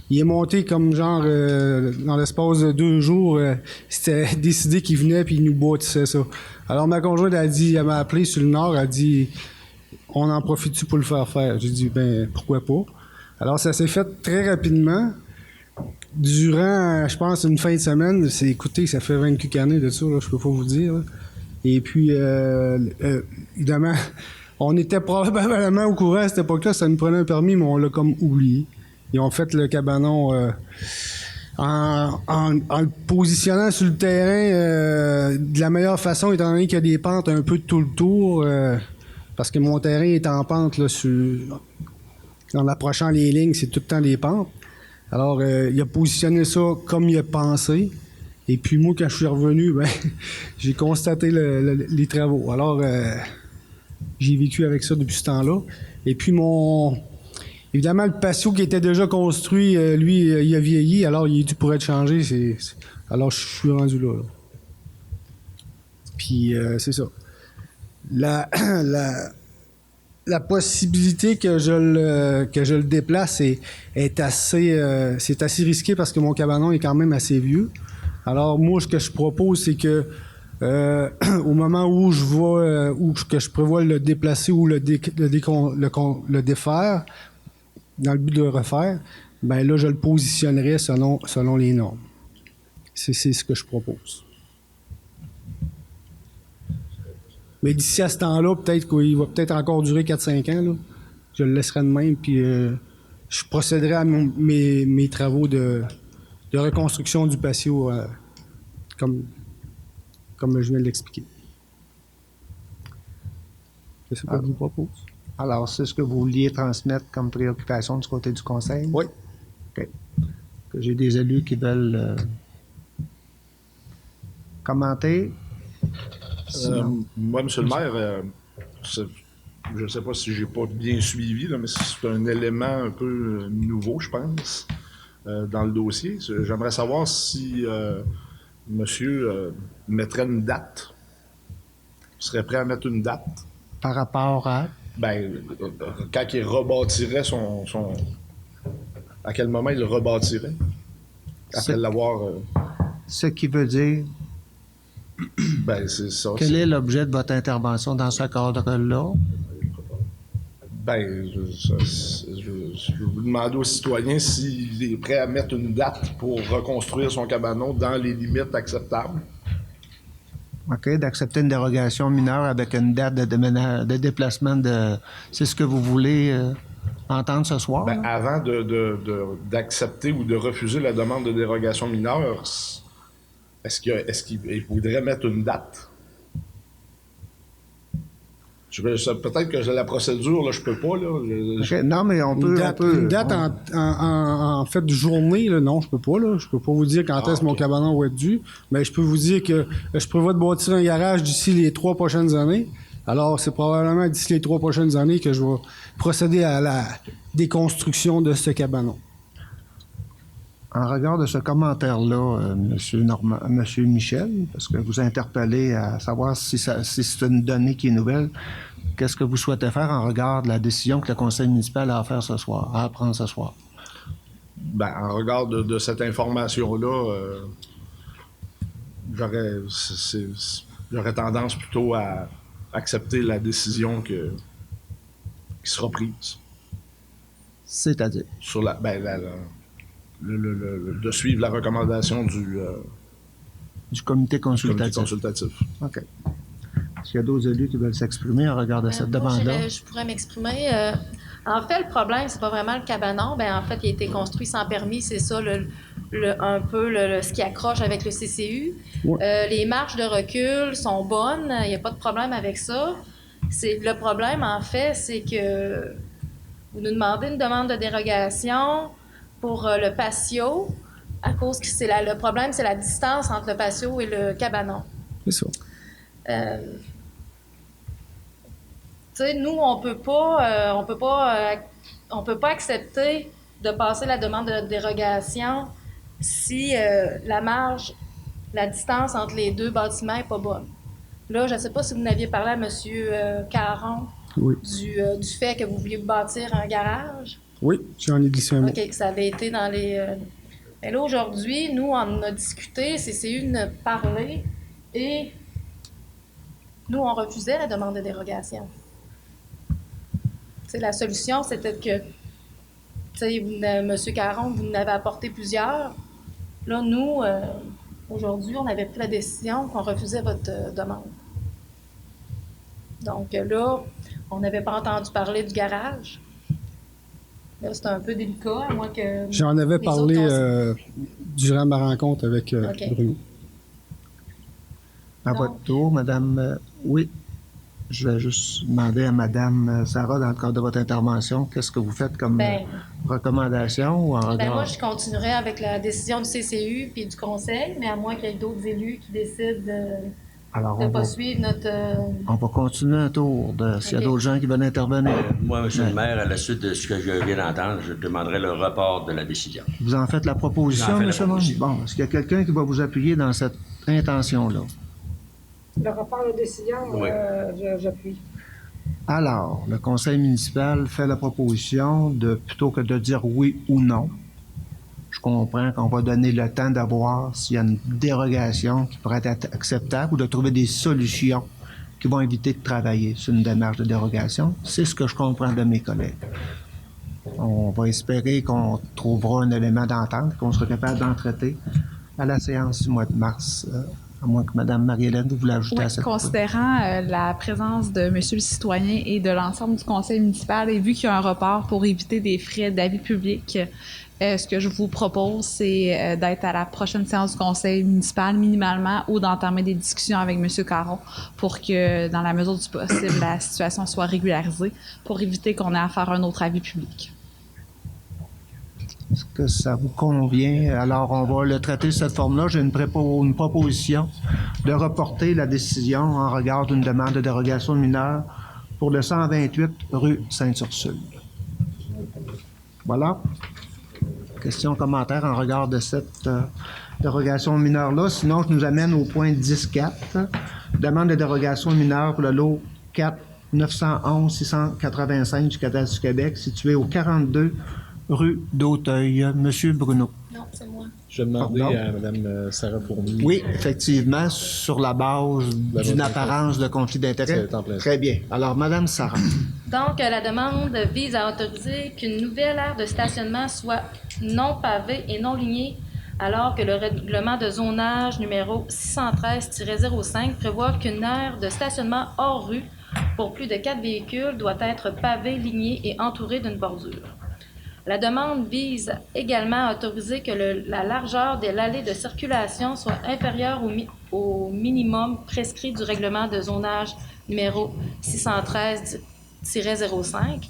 il est monté comme genre, dans l'espace de 2 jours, c'était décidé qu'il venait puis il nous bâtissait ça. Alors, ma conjointe elle m'a appelé sur le Nord, elle a dit, on en profite-tu pour le faire faire? J'ai dit, ben, pourquoi pas? Alors, ça s'est fait très rapidement. Durant, je pense, une fin de semaine, écoutez, ça fait 20 quelques années de ça, là, je peux pas vous dire. Là. Et puis, évidemment, on était probablement au courant à cette époque-là, ça nous prenait un permis, mais on l'a comme oublié. Ils ont fait le cabanon en le positionnant sur le terrain de la meilleure façon, étant donné qu'il y a des pentes un peu de tout le tour, parce que mon terrain est en pente, là, en approchant les lignes, c'est tout le temps des pentes. Alors, il a positionné ça comme il a pensé. Et puis moi, quand je suis revenu, ben, j'ai constaté les travaux. Alors, j'ai vécu avec ça depuis ce temps-là. Et puis évidemment, le patio qui était déjà construit, lui, il a vieilli. Alors, il est dû pour être changé. Alors, je suis rendu là. Puis, c'est ça. La possibilité que je le déplace est assez c'est assez risqué parce que mon cabanon est quand même assez vieux. Alors moi, ce que je propose, c'est que au moment où que je prévois le déplacer ou le défaire, dans le but de le refaire, ben là, je le positionnerai selon les normes. C'est ce que je propose. Mais d'ici à ce temps-là, peut-être qu'il va peut-être encore durer 4-5 ans. Là. Je le laisserai de même, puis je procéderai à mes travaux de reconstruction du patio comme je viens de l'expliquer. C'est ce que je vous propose. Alors, c'est ce que vous vouliez transmettre comme préoccupation du côté du conseil? Oui. OK. Que j'ai des élus qui veulent commenter. Moi, M. le maire, je ne sais pas si j'ai pas bien suivi, là, mais c'est un élément un peu nouveau, je pense, dans le dossier. J'aimerais savoir si monsieur mettrait une date, serait prêt à mettre une date. Par rapport à? Ben, quand il rebâtirait à quel moment il le rebâtirait? Après l'avoir... Ce qui veut dire... Ben, c'est ça. Quel est l'objet de votre intervention dans ce cadre-là? Ben, je vais vous demander aux citoyens s'il est prêt à mettre une date pour reconstruire son cabanon dans les limites acceptables. OK, d'accepter une dérogation mineure avec une date de déplacement de... C'est ce que vous voulez? entendre ce soir? Ben, là? avant d'accepter ou de refuser la demande de dérogation mineure, est-ce qu'il voudrait mettre une date? Peut-être que la procédure, là, je peux pas. Là. OK. Non, mais on peut... Une date en fait de journée, là, non, je peux pas. Là. Je peux pas vous dire quand est-ce que mon cabanon va être dû, mais je peux vous dire que je prévois de bâtir un garage d'ici les 3 prochaines années. Alors, c'est probablement d'ici les 3 prochaines années que je vais procéder à la déconstruction de ce cabanon. En regard de ce commentaire-là, Monsieur Michel, parce que vous interpellez à savoir si c'est une donnée qui est nouvelle, qu'est-ce que vous souhaitez faire en regard de la décision que le conseil municipal a à faire ce soir, à prendre ce soir? Ben, en regard de cette information-là, j'aurais tendance plutôt à accepter la décision qui sera prise. C'est-à-dire? Sur de suivre la recommandation du comité consultatif. OK. Est-ce qu'il y a d'autres élus qui veulent s'exprimer en regard de cette demande-là? Je pourrais m'exprimer. En fait, le problème, c'est pas vraiment le cabanon. En fait, il a été construit sans permis. C'est ça, ce qui accroche avec le CCU. Ouais. Les marges de recul sont bonnes. Il n'y a pas de problème avec ça. Le problème, en fait, c'est que vous nous demandez une demande de dérogation pour le patio, à cause que le problème, c'est la distance entre le patio et le cabanon. C'est ça. Nous, on peut pas accepter de passer la demande de dérogation si la distance entre les deux bâtiments n'est pas bonne. Là, je ne sais pas si vous n'aviez parlé à M. Caron du fait que vous vouliez bâtir un garage. Oui, j'en ai glissé un mot. OK, ça avait été dans les... Mais là, aujourd'hui, nous, on en a discuté, CCU nous a parlé, et nous, on refusait la demande de dérogation. La solution, c'était que, M. Caron, vous en avez apporté plusieurs. Là, nous, aujourd'hui, on avait pris la décision qu'on refusait votre demande. Donc là, on n'avait pas entendu parler du garage. Là, c'est un peu délicat, à moins que... J'en avais parlé durant ma rencontre avec Bruno. À votre tour, Madame... oui. Je vais juste demander à Mme Sarah, dans le cadre de votre intervention, qu'est-ce que vous faites comme recommandation? Ou en regard... moi, je continuerai avec la décision du CCU puis du conseil, mais à moins qu'il y ait d'autres élus qui décident de ne pas suivre notre... On va continuer un tour. S'il y a d'autres gens qui veulent intervenir. Moi, M. le maire, à la suite de ce que je viens d'entendre, je demanderai le report de la décision. Vous en faites la proposition, M. Monge? Bon, est-ce qu'il y a quelqu'un qui va vous appuyer dans cette intention-là? Le report de décision, oui. J'appuie. Alors, le conseil municipal fait la proposition plutôt que de dire oui ou non, je comprends qu'on va donner le temps de voir s'il y a une dérogation qui pourrait être acceptable ou de trouver des solutions qui vont éviter de travailler sur une démarche de dérogation. C'est ce que je comprends de mes collègues. On va espérer qu'on trouvera un élément d'entente, qu'on sera capable d'en traiter à la séance du mois de mars. À moins que Mme Marie-Hélène, vous voulez ajouter à cette... Considérant la présence de M. le citoyen et de l'ensemble du conseil municipal, et vu qu'il y a un report pour éviter des frais d'avis public, ce que je vous propose, c'est d'être à la prochaine séance du conseil municipal minimalement ou d'entamer des discussions avec M. Caron pour que, dans la mesure du possible, la situation soit régularisée pour éviter qu'on ait à faire un autre avis public. Est-ce que ça vous convient? Alors, on va le traiter de cette forme-là. J'ai une proposition de reporter la décision en regard d'une demande de dérogation mineure pour le 128 rue Sainte-Ursule. Voilà. Questions, commentaires en regard de cette dérogation mineure-là. Sinon, je nous amène au point 10.4. Demande de dérogation mineure pour le lot 4 911 685 du cadastre du Québec, situé au 42 rue d'Auteuil. Monsieur Bruno. Non, c'est moi. Je vais demander à Mme Sarah Fournier. Oui, effectivement, sur la base d'une apparence de conflit d'intérêt. Très bien. Alors, Mme Sarah. Donc, la demande vise à autoriser qu'une nouvelle aire de stationnement soit non pavée et non lignée, alors que le règlement de zonage numéro 613-05 prévoit qu'une aire de stationnement hors rue pour plus de 4 véhicules doit être pavé, ligné et entouré d'une bordure. La demande vise également à autoriser que la largeur de l'allée de circulation soit inférieure au minimum prescrit du règlement de zonage numéro 613-05.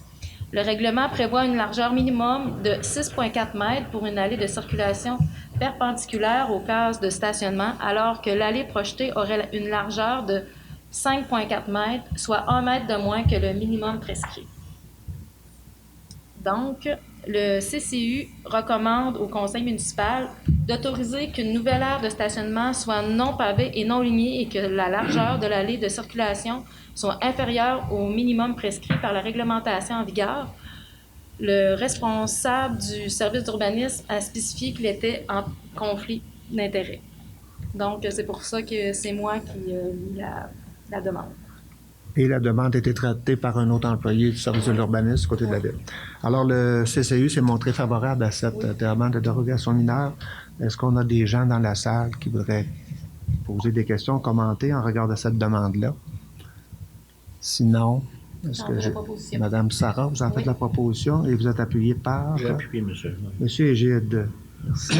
Le règlement prévoit une largeur minimum de 6,4 mètres pour une allée de circulation perpendiculaire aux cases de stationnement, alors que l'allée projetée aurait une largeur de 5,4 mètres, soit 1 mètre de moins que le minimum prescrit. Donc, le CCU recommande au conseil municipal d'autoriser qu'une nouvelle aire de stationnement soit non pavée et non lignée et que la largeur de l'allée de circulation soit inférieure au minimum prescrit par la réglementation en vigueur. Le responsable du service d'urbanisme a spécifié qu'il était en conflit d'intérêts. Donc, c'est pour ça que c'est moi qui lis la demande. Et la demande a été traitée par un autre employé du service de l'urbanisme du côté de la ville. Alors, le CCU s'est montré favorable à cette demande de dérogation mineure. Est-ce qu'on a des gens dans la salle qui voudraient poser des questions, commenter en regard de cette demande-là? Sinon, est-ce que Madame Sarah, vous en faites la proposition et vous êtes appuyé par... J'ai appuyé, monsieur. Monsieur Égide. Merci.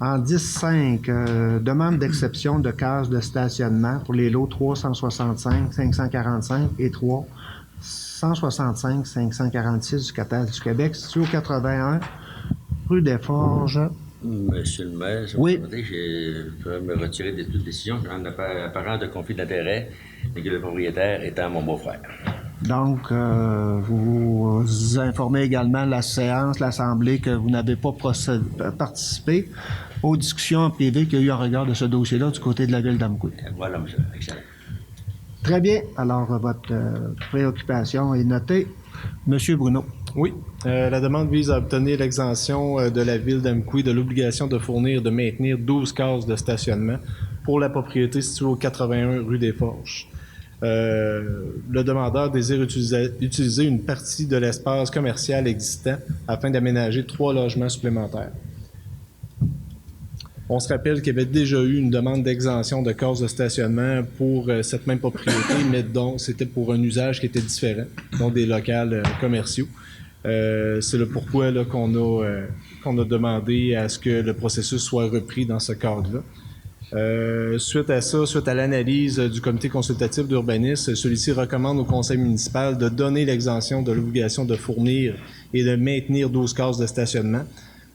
En 10.5, demande d'exception de cases de stationnement pour les lots 365, 545 et 365, 546 du Catastrophe du Québec, situé au 81 rue des Forges. Monsieur le maire, oui. Je peux me retirer de toute décision en apparence de conflit d'intérêt et que le propriétaire étant mon beau-frère. Donc, vous informez également la séance, l'Assemblée, que vous n'avez pas participé aux discussions privées qu'il y a eu en regard de ce dossier-là du côté de la ville d'Amqui. Voilà, monsieur. Excellent. Très bien. Alors, votre préoccupation est notée. Monsieur Bruno. Oui. La demande vise à obtenir l'exemption de la ville d'Amqui de l'obligation de fournir, de maintenir 12 cases de stationnement pour la propriété située au 81 rue des Forges. Le demandeur désire utiliser une partie de l'espace commercial existant afin d'aménager 3 logements supplémentaires. On se rappelle qu'il y avait déjà eu une demande d'exemption de cases de stationnement pour cette même propriété, mais donc c'était pour un usage qui était différent, donc des locales commerciaux. C'est le pourquoi là, qu'on a demandé à ce que le processus soit repris dans ce cadre-là. Suite à ça, suite à l'analyse du comité consultatif d'urbanisme, celui-ci recommande au conseil municipal de donner l'exemption de l'obligation de fournir et de maintenir 12 cases de stationnement.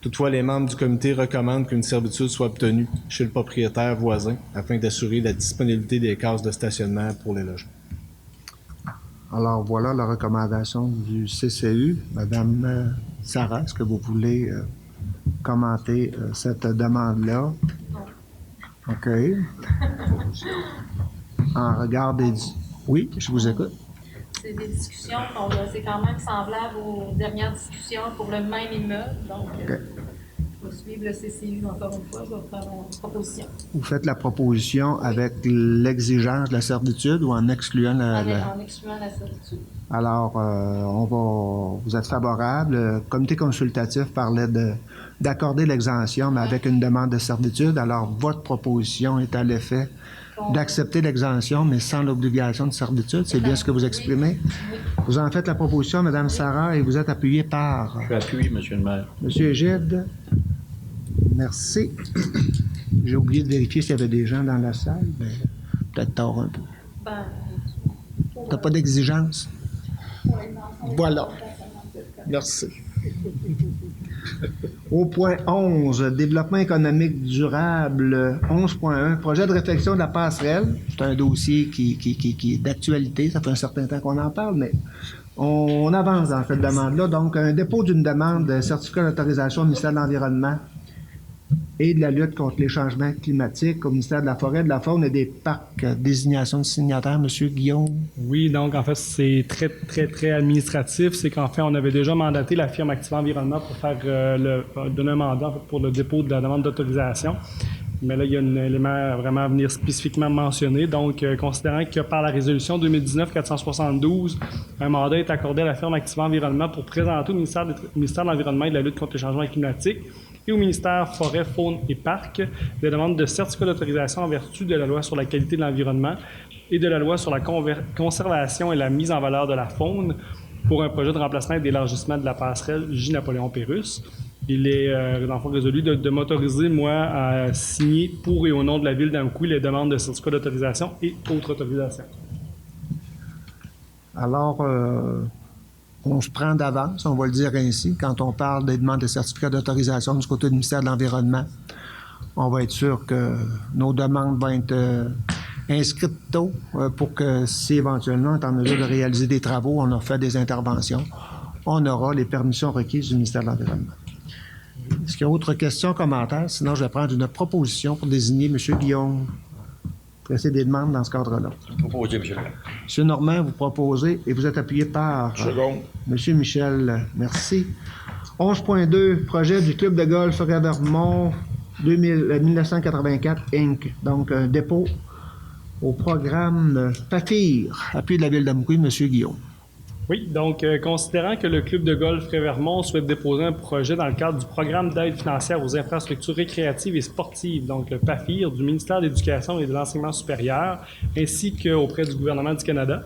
Toutefois, les membres du comité recommandent qu'une servitude soit obtenue chez le propriétaire voisin afin d'assurer la disponibilité des cases de stationnement pour les logements. Alors, voilà la recommandation du CCU. Madame Sarah, est-ce que vous voulez commenter cette demande-là? OK. En regard des... Oui, je vous écoute. C'est des discussions, c'est quand même semblable aux dernières discussions pour le même immeuble. Donc, okay. Je vais suivre le CCU encore une fois, je vais faire une proposition. Vous faites la proposition avec l'exigence de la servitude ou en excluant En excluant la servitude. Alors, vous êtes favorable. Le comité consultatif parlait d'accorder l'exemption, mais avec une demande de servitude. Alors, votre proposition est à l'effet d'accepter l'exemption, mais sans l'obligation de servitude. C'est bien ce que vous exprimez? Oui. Vous en faites la proposition, Mme Sarah, et vous êtes appuyé par... Je suis appuyé, M. le maire. M. Égide. Merci. J'ai oublié de vérifier s'il y avait des gens dans la salle, mais peut-être tard un peu. T'as pas d'exigence? Voilà. Merci. Au point 11, développement économique durable, 11.1, projet de réflexion de la passerelle. C'est un dossier qui est d'actualité. Ça fait un certain temps qu'on en parle, mais on avance dans cette demande-là. Donc, un dépôt d'une demande de certificat d'autorisation au ministère de l'Environnement et de la lutte contre les changements climatiques au ministère de la Forêt, de la Faune et des Parcs. Désignation de signataire, M. Guillaume. Oui, donc en fait, c'est très, très, très administratif. C'est qu'en fait, on avait déjà mandaté la firme Active Environnement pour faire donner un mandat en fait, pour le dépôt de la demande d'autorisation. Mais là, il y a un élément vraiment à venir spécifiquement mentionné. Donc, considérant que par la résolution 2019-472, un mandat est accordé à la firme Activant Environnement pour présenter au ministère de l'Environnement et de la lutte contre le changement climatique et au ministère Forêt, Faune et Parcs des demandes de certificat d'autorisation en vertu de la loi sur la qualité de l'environnement et de la loi sur la conservation et la mise en valeur de la faune pour un projet de remplacement et d'élargissement de la passerelle J-Napoléon-Pérusse. Il est, dans le fond, résolu de m'autoriser, moi, à signer pour et au nom de la Ville d'Amqui les demandes de certificat d'autorisation et autres autorisations. Alors, on se prend d'avance, on va le dire ainsi, quand on parle des demandes de certificats d'autorisation du côté du ministère de l'Environnement. On va être sûr que nos demandes vont être inscrites tôt pour que si éventuellement on est en mesure de réaliser des travaux, on a fait des interventions, on aura les permissions requises du ministère de l'Environnement. Est-ce qu'il y a autre question, commentaire? Sinon, je vais prendre une proposition pour désigner M. Guillaume. Presser des demandes dans ce cadre-là. Proposé, M. Normand. M. Normand, vous proposez et vous êtes appuyé par M. Michel. Merci. 11.2, projet du Club de golf Revermont 1984 Inc. Donc, un dépôt au programme PAFIR, appui de la Ville d'Amqui, M. Guillaume. Oui, donc, considérant que le Club de golf Revermont souhaite déposer un projet dans le cadre du programme d'aide financière aux infrastructures récréatives et sportives, donc le PAFIR, du ministère de l'Éducation et de l'Enseignement supérieur, ainsi qu'auprès du gouvernement du Canada,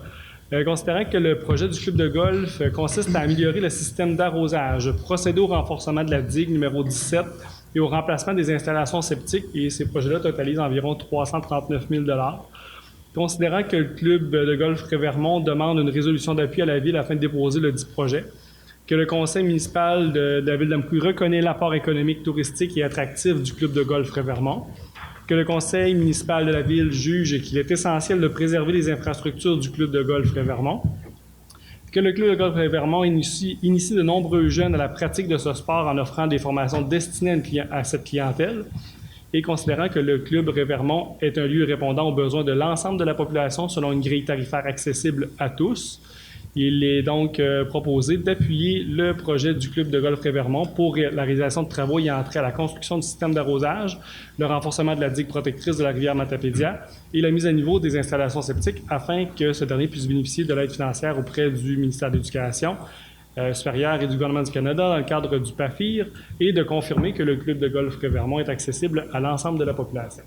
considérant que le projet du Club de golf consiste à améliorer le système d'arrosage, procéder au renforcement de la digue numéro 17 et au remplacement des installations septiques, et ces projets-là totalisent environ 339 000 $. Considérant que le Club de golf Revermont demande une résolution d'appui à la Ville afin de déposer le dit projet, que le Conseil municipal de la Ville d'Amqui reconnaît l'apport économique, touristique et attractif du Club de golf Revermont, que le Conseil municipal de la Ville juge qu'il est essentiel de préserver les infrastructures du Club de golf Revermont, que le Club de golf Revermont initie de nombreux jeunes à la pratique de ce sport en offrant des formations destinées à cette clientèle, et considérant que le Club Revermont est un lieu répondant aux besoins de l'ensemble de la population selon une grille tarifaire accessible à tous, il est donc proposé d'appuyer le projet du Club de golf Revermont pour la réalisation de travaux ayant trait à la construction du système d'arrosage, le renforcement de la digue protectrice de la rivière Matapédia et la mise à niveau des installations septiques afin que ce dernier puisse bénéficier de l'aide financière auprès du ministère de l'Éducation supérieure et du gouvernement du Canada dans le cadre du PAFIR et de confirmer que le Club de golf Revermont est accessible à l'ensemble de la population.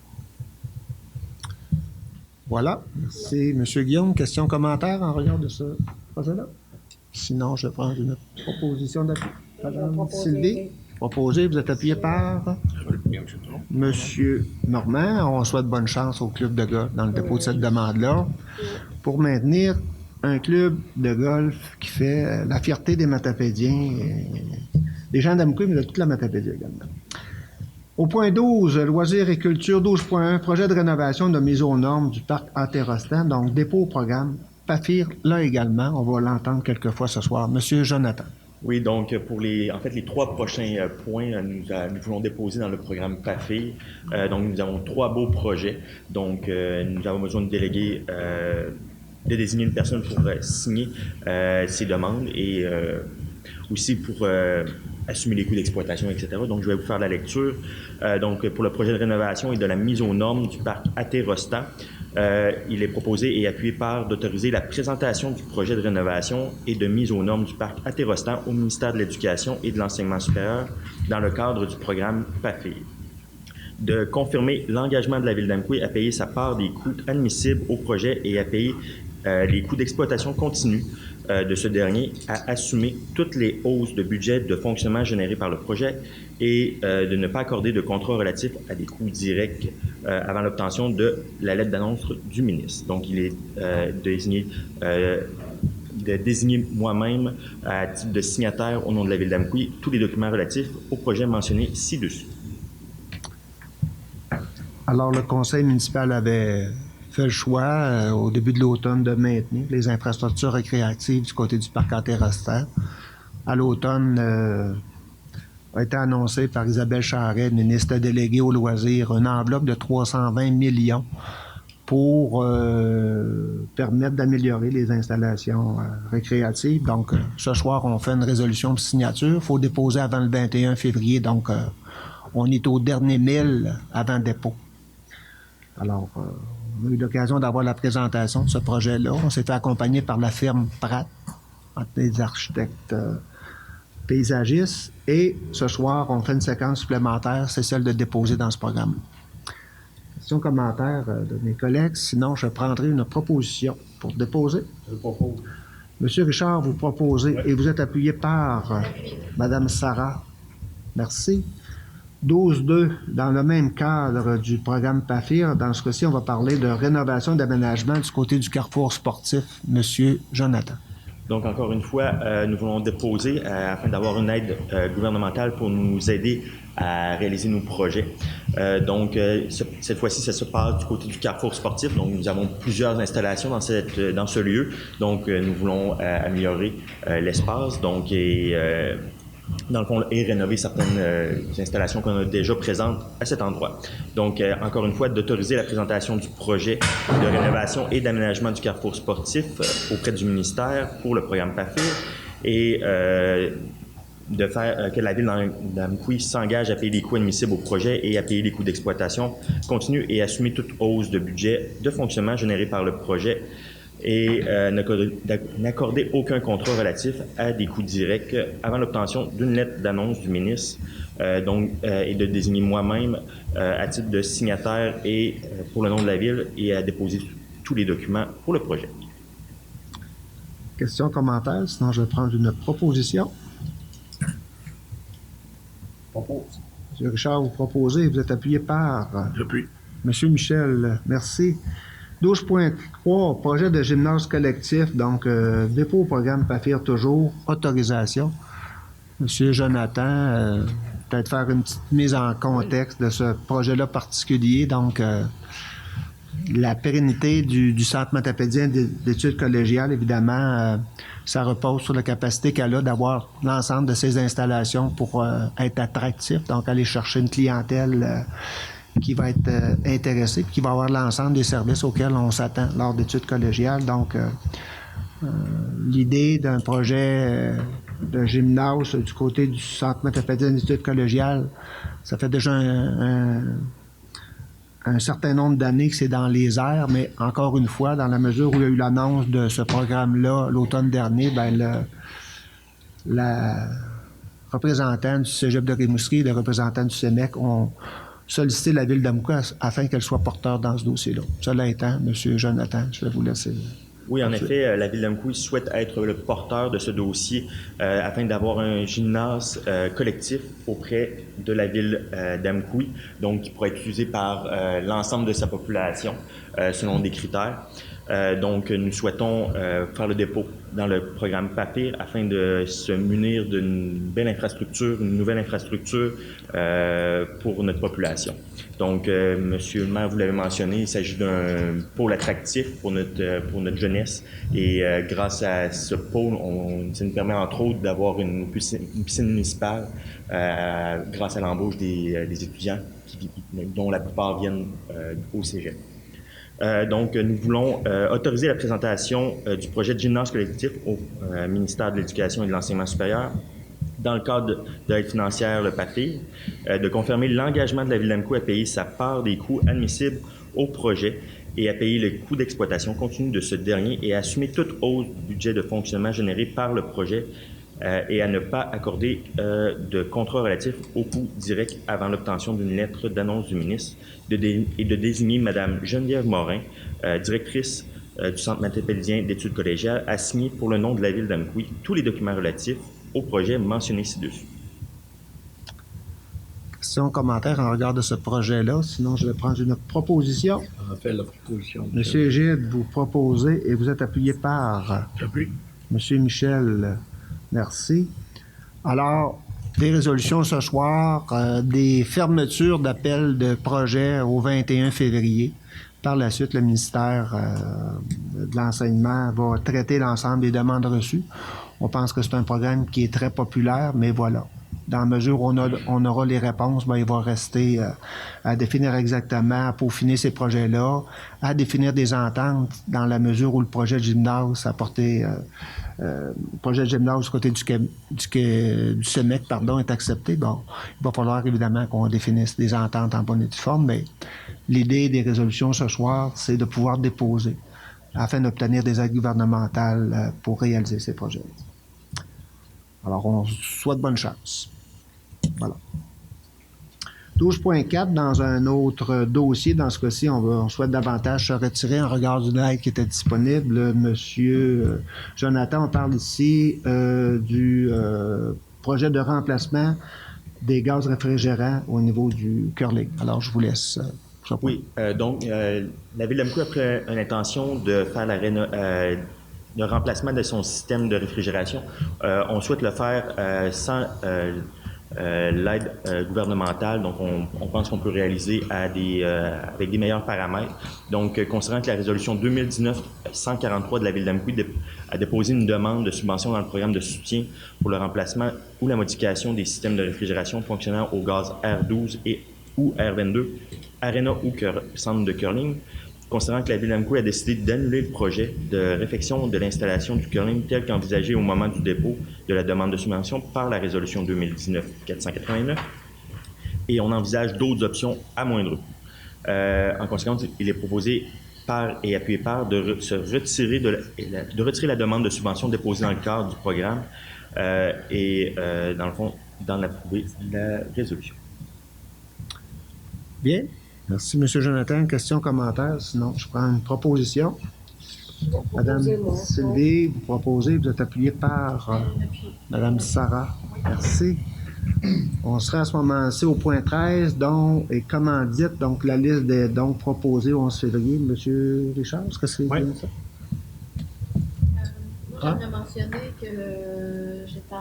Voilà. Merci, M. Guillaume. Question, commentaire en regard de ce projet-là? Sinon, je prends une proposition d'appui. Madame Sylvie, proposée, vous êtes appuyé par M. Normand. On souhaite bonne chance au Club de golf dans le dépôt de cette demande-là pour maintenir un club de golf qui fait la fierté des Matapédiens, des gens d'Amqui, mais de toute la Matapédia également. Au point 12, loisirs et culture, 12.1, projet de rénovation de mise aux normes du parc Anterostan, donc dépôt au programme PAFIR, là également, on va l'entendre quelques fois ce soir. Monsieur Jonathan. Oui, donc pour les trois prochains points, nous voulons déposer dans le programme PAFIR. Donc nous avons trois beaux projets. Donc nous avons besoin de déléguer de désigner une personne pour signer ces demandes et aussi pour assumer les coûts d'exploitation, etc. Donc, je vais vous faire la lecture. Donc, pour le projet de rénovation et de la mise aux normes du parc Anterostan, il est proposé et appuyé par d'autoriser la présentation du projet de rénovation et de mise aux normes du parc Anterostan au ministère de l'Éducation et de l'Enseignement supérieur dans le cadre du programme PAFIR. De confirmer l'engagement de la Ville d'Amqui à payer sa part des coûts admissibles au projet et à payer les coûts d'exploitation continue de ce dernier, à assumer toutes les hausses de budget de fonctionnement générées par le projet et de ne pas accorder de contrat relatif à des coûts directs avant l'obtention de la lettre d'annonce du ministre. Donc, il est de désigner moi-même à titre de signataire au nom de la Ville d'Amqui tous les documents relatifs au projet mentionné ci-dessus. Alors, le conseil municipal avait fait le choix au début de l'automne de maintenir les infrastructures récréatives du côté du parc Anterostan. À l'automne, a été annoncé par Isabelle Charret, ministre déléguée aux loisirs, une enveloppe de 320 millions pour permettre d'améliorer les installations récréatives. Donc, ce soir, on fait une résolution de signature. Il faut déposer avant le 21 février, donc On est au dernier 1000 avant dépôt. Alors, on a eu l'occasion d'avoir la présentation de ce projet-là. On s'est fait accompagner par la firme Pratt, des architectes paysagistes. Et ce soir, on fait une séquence supplémentaire, c'est celle de déposer dans ce programme. Questions, commentaires de mes collègues. Sinon, je prendrai une proposition pour déposer. Je propose. Monsieur Richard, vous proposez et vous êtes appuyé par Madame Sarah. Merci. 12.2, dans le même cadre du programme PAFIR, dans ce cas-ci, on va parler de rénovation et d'aménagement du côté du carrefour sportif. Monsieur Jonathan. Donc, encore une fois, nous voulons déposer afin d'avoir une aide gouvernementale pour nous aider à réaliser nos projets. Donc, cette fois-ci, ça se passe du côté du carrefour sportif. Donc, nous avons plusieurs installations dans ce lieu. Donc, nous voulons améliorer l'espace. Donc, dans le fond, et rénover certaines installations qu'on a déjà présentes à cet endroit. Donc, encore une fois, d'autoriser la présentation du projet de rénovation et d'aménagement du carrefour sportif auprès du ministère pour le programme PAFIR et de faire que la ville d'Amqui s'engage à payer les coûts admissibles au projet et à payer les coûts d'exploitation continue et assumer toute hausse de budget de fonctionnement générée par le projet et n'accorder aucun contrat relatif à des coûts directs avant l'obtention d'une lettre d'annonce du ministre, et de désigner moi-même à titre de signataire et pour le nom de la ville et à déposer tous les documents pour le projet. Questions, commentaires? Sinon, je vais prendre une proposition. Propose. Monsieur Richard, vous proposez et vous êtes appuyé par... J'appuie. Monsieur Michel, merci. 12.3, projet de gymnase collectif, donc dépôt au programme PAFIR toujours, autorisation. Monsieur Jonathan, peut-être faire une petite mise en contexte de ce projet-là particulier, donc la pérennité du Centre matapédien d'études collégiales, évidemment, ça repose sur la capacité qu'elle a d'avoir l'ensemble de ces installations pour être attractif, donc aller chercher une clientèle qui va être intéressé, puis qui va avoir l'ensemble des services auxquels on s'attend lors d'études collégiales. Donc, l'idée d'un projet de gymnase du côté du Centre matapédien d'études collégiales, ça fait déjà un certain nombre d'années que c'est dans les airs, mais encore une fois, dans la mesure où il y a eu l'annonce de ce programme-là l'automne dernier, ben la représentante du Cégep de Rimouski et le représentant du CEMEC ont solliciter la ville d'Amqui afin qu'elle soit porteur dans ce dossier-là. Cela étant, M. Jonathan, je vais vous laisser. Oui, en effet, la ville d'Amqui souhaite être le porteur de ce dossier afin d'avoir un gymnase collectif auprès de la ville d'Amqui, donc qui pourra être utilisé par l'ensemble de sa population selon des critères. Donc, nous souhaitons faire le dépôt dans le programme PAFIR afin de se munir d'une belle infrastructure, une nouvelle infrastructure pour notre population. Donc, Monsieur le maire, vous l'avez mentionné, il s'agit d'un pôle attractif pour notre jeunesse et grâce à ce pôle, ça nous permet entre autres d'avoir une piscine municipale grâce à l'embauche des étudiants dont la plupart viennent au cégep. Donc, nous voulons autoriser la présentation du projet de gymnase collectif au ministère de l'Éducation et de l'Enseignement supérieur dans le cadre de l'aide financière, le PAFIR, de confirmer l'engagement de la ville d'Amqui à payer sa part des coûts admissibles au projet et à payer le coût d'exploitation continu de ce dernier et à assumer toute hausse du budget de fonctionnement généré par le projet et à ne pas accorder de contrat relatif aux coûts directs avant l'obtention d'une lettre d'annonce du ministre et de désigner Mme Geneviève Morin, directrice du Centre matapédien d'études collégiales, à signer pour le nom de la ville d'Amqui tous les documents relatifs au projet mentionné ci-dessus. Questions, commentaires en regard de ce projet-là? Sinon, je vais prendre une proposition. On a fait la proposition. Monsieur Gide, vous proposez et vous êtes appuyé par... J'appuie. Monsieur Michel, merci. Alors, des résolutions ce soir, des fermetures d'appels de projets au 21 février. Par la suite, le ministère de l'Enseignement va traiter l'ensemble des demandes reçues. On pense que c'est un programme qui est très populaire, mais voilà. Dans la mesure où on aura les réponses, il va rester à définir exactement, à peaufiner ces projets-là, à définir des ententes dans la mesure où le projet de gymnase projet de gymnase du côté du CEMEC, est accepté. Bon, il va falloir évidemment qu'on définisse des ententes en bonne et due forme, mais l'idée des résolutions ce soir, c'est de pouvoir déposer afin d'obtenir des aides gouvernementales pour réaliser ces projets. Alors, on souhaite bonne chance. Voilà. 12.4, dans un autre dossier, dans ce cas-ci, on souhaite davantage se retirer en regard d'une aide qui était disponible. Monsieur Jonathan, on parle ici du projet de remplacement des gaz réfrigérants au niveau du curling. Alors, je vous laisse. Oui, donc, la Ville d'Amqui a pris une intention de faire le remplacement de son système de réfrigération. On souhaite le faire sans l'aide gouvernementale, donc on pense qu'on peut réaliser avec des meilleurs paramètres. Donc, considérant que la résolution 2019-143 de la Ville d'Amqui a déposé une demande de subvention dans le programme de soutien pour le remplacement ou la modification des systèmes de réfrigération fonctionnant au gaz R12 ou R22, Arena ou centre de curling, considérant que la Ville d'Amqui a décidé d'annuler le projet de réfection de l'installation du curling tel qu'envisagé au moment du dépôt de la demande de subvention par la résolution 2019-489, et on envisage d'autres options à moindre coût. En conséquence, il est proposé par et appuyé par de retirer la demande de subvention déposée dans le cadre du programme dans le fond, dans la résolution. Bien. Merci, M. Jonathan. Question, commentaire? Sinon, je prends une proposition. Madame Sylvie, vous proposez, vous êtes appuyée par Madame Sarah. Merci. On sera à ce moment-ci au point 13, dont et commandite, donc la liste des dons proposés au 11 février. M. Richard, est-ce que c'est bien ça? Moi, j'aimerais mentionner que j'étais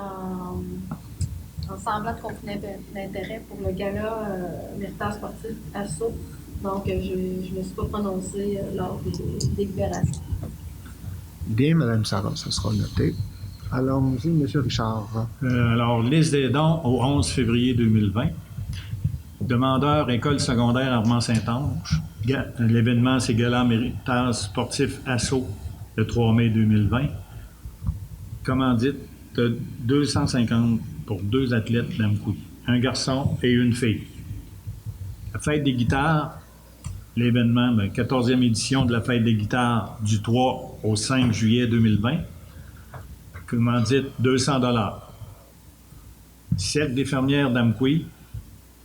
en semblant de conflit d'intérêt pour le gala Méritage sportif à Sceaux. Donc, je ne me suis pas prononcée lors des délibérations. Bien, Mme Sarah, ça sera noté. Allons-y, M. Richard. Alors, liste des dons au 11 février 2020. Demandeur, École secondaire Armand-Saint-Ange. L'événement, c'est Gala Méritage sportif à Sceaux, le 3 mai 2020. Commandite, 250 pour 2 athlètes d'Amqui, un garçon et une fille. La fête des guitares, l'événement, 14e édition de la fête des guitares du 3 au 5 juillet 2020. Commandite, 200 $. Cercle des fermières d'Amqui,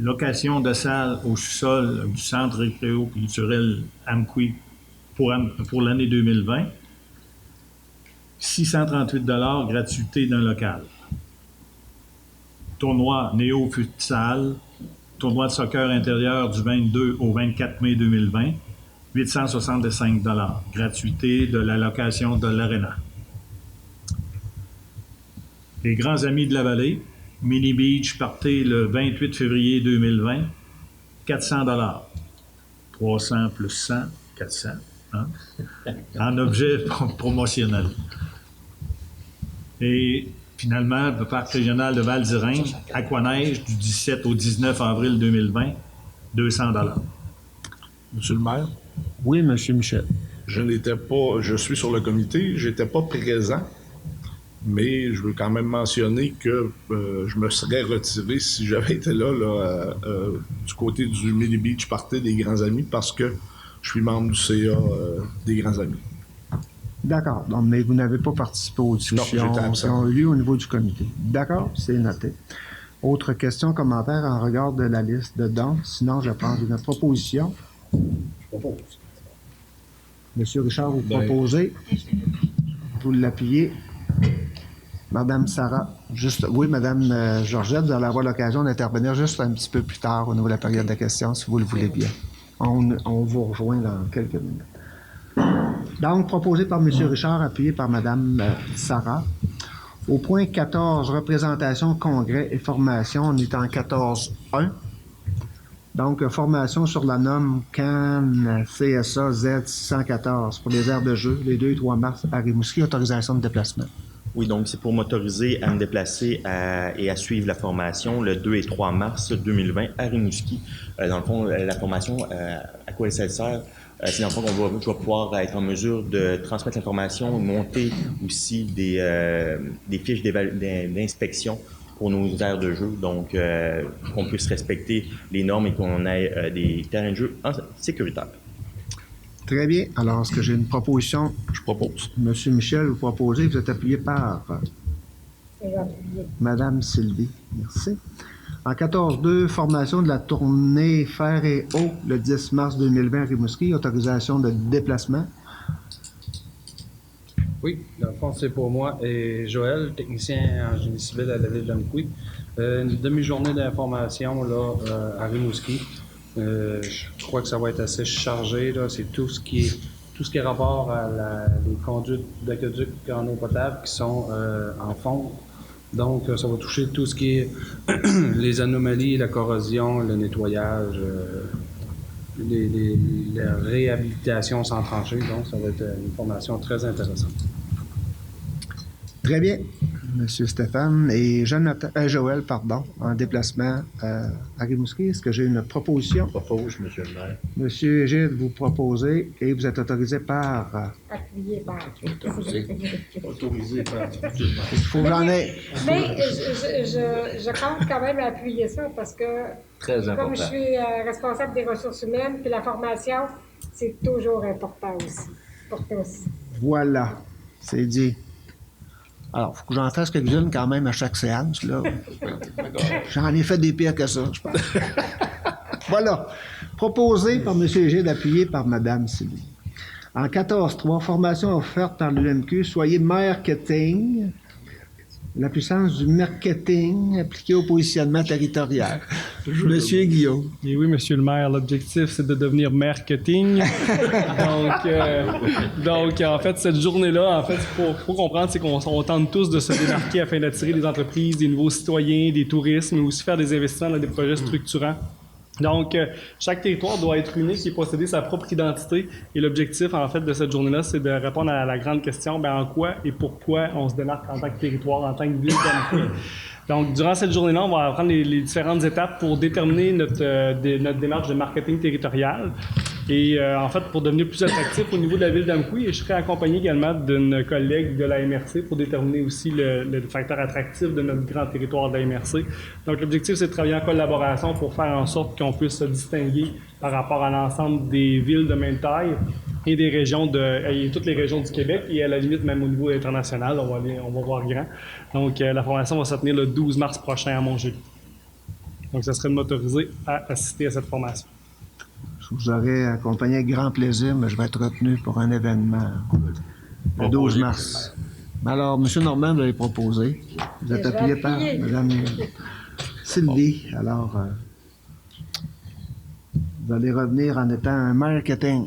location de salle au sous-sol du Centre récréo-culturel Amqui pour l'année 2020. 638 $, gratuité d'un local. Tournoi néo-futsal, tournoi de soccer intérieur du 22 au 24 mai 2020, 865 $, gratuité de la location de l'aréna. Les grands amis de la vallée, Mini Beach party le 28 février 2020, 400 $. 300 plus 100, 400, hein? En objet promotionnel. Et finalement, le parc régional de Val-d'Irène, Aquaneige, du 17 au 19 avril 2020, 200 $. Monsieur le maire? Oui, M. Michel. Je suis sur le comité, j'étais pas présent, mais je veux quand même mentionner que je me serais retiré si j'avais été là du côté du Mini Beach Party des Grands Amis, parce que je suis membre du CA des Grands Amis. D'accord. Donc, mais vous n'avez pas participé aux discussions qui ont eu lieu au niveau du comité. D'accord, c'est noté. Autre question, commentaire en regard de la liste de dons. Sinon, je prends une proposition. Je propose. Monsieur Richard, vous proposez. Vous l'appuyez. Madame Sarah, oui, Madame Georgette, vous allez avoir l'occasion d'intervenir juste un petit peu plus tard au niveau de la période de questions, si vous le voulez bien. On vous rejoint dans quelques minutes. Donc, proposé par M. Richard, appuyé par Mme Sarah. Au point 14, représentation, congrès et formation, on est en 14.1. Donc, formation sur la norme CAN CSA Z614 pour les aires de jeu, les 2 et 3 mars à Rimouski, autorisation de déplacement. Oui, donc c'est pour m'autoriser à me déplacer et à suivre la formation le 2 et 3 mars 2020 à Rimouski. Dans le fond, la formation, à quoi elle sert? C'est dans le fond qu'on va pouvoir être en mesure de transmettre l'information, monter aussi des fiches d'inspection pour nos aires de jeu, donc qu'on puisse respecter les normes et qu'on ait des terrains de jeu sécuritaires. Très bien. Alors, est-ce que j'ai une proposition? Je propose. Monsieur Michel, vous proposez, vous êtes appuyé par Madame Sylvie. Merci. En 14.2, formation de la tournée Fer et Eau le 10 mars 2020 à Rimouski, autorisation de déplacement. Oui, dans le fond, c'est pour moi et Joël, technicien en génie civil à la ville d'Amqui. Une demi-journée d'information là, à Rimouski. Je crois que ça va être assez chargé. Là. C'est tout ce qui est rapport à les conduites d'aqueduc en eau potable qui sont en fonte. Donc, ça va toucher tout ce qui est les anomalies, la corrosion, le nettoyage, la réhabilitation sans tranchée. Donc, ça va être une formation très intéressante. Très bien. Monsieur Stéphane et Joël, en déplacement à Rimouski. Est-ce que j'ai une proposition? Je propose, Monsieur le maire. Monsieur Égide, vous proposez et vous êtes autorisé par... Appuyé par. Autorisé par. Il faut que j'en ai. Mais je compte quand même appuyer ça parce que, Très important. comme je suis responsable des ressources humaines, puis la formation, c'est toujours important aussi, pour tous. Voilà, c'est dit. Alors, il faut que j'en fasse quelques-unes quand même à chaque séance, là. J'en ai fait des pires que ça, je pense. Voilà. Proposé par M. Égide, appuyé par Mme Sylvie. En 14.3, formation offerte par l'UMQ, soyez marketing. La puissance du marketing appliquée au positionnement territorial. Monsieur Guillaume. Et oui, monsieur le maire, l'objectif, c'est de devenir marketing. Donc, en fait, cette journée-là, en fait, faut comprendre, c'est qu'on tente tous de se démarquer afin d'attirer des entreprises, des nouveaux citoyens, des touristes, mais aussi faire des investissements dans des projets structurants. Donc, chaque territoire doit être unique et posséder sa propre identité. Et l'objectif, en fait, de cette journée-là, c'est de répondre à la grande question, en quoi et pourquoi on se démarque en tant que territoire, en tant que ville d'Amqui. Donc, durant cette journée-là, on va apprendre les différentes étapes pour déterminer notre démarche de marketing territorial. Et en fait, pour devenir plus attractif au niveau de la ville d'Amqui, et je serai accompagné également d'une collègue de la MRC pour déterminer aussi le facteur attractif de notre grand territoire de la MRC. Donc, l'objectif, c'est de travailler en collaboration pour faire en sorte qu'on puisse se distinguer par rapport à l'ensemble des villes de même taille et des régions et toutes les régions du Québec, et à la limite même au niveau international, on va voir grand. Donc, la formation va se tenir le 12 mars prochain à Montjoly. Donc, ça serait de m'autoriser à assister à cette formation. Je vous aurais accompagné avec grand plaisir, mais je vais être retenu pour un événement le 12 mars. Alors, M. Normand, vous l'avez proposé. Vous êtes appuyé par Mme Sylvie. Alors, vous allez revenir en étant un marketing.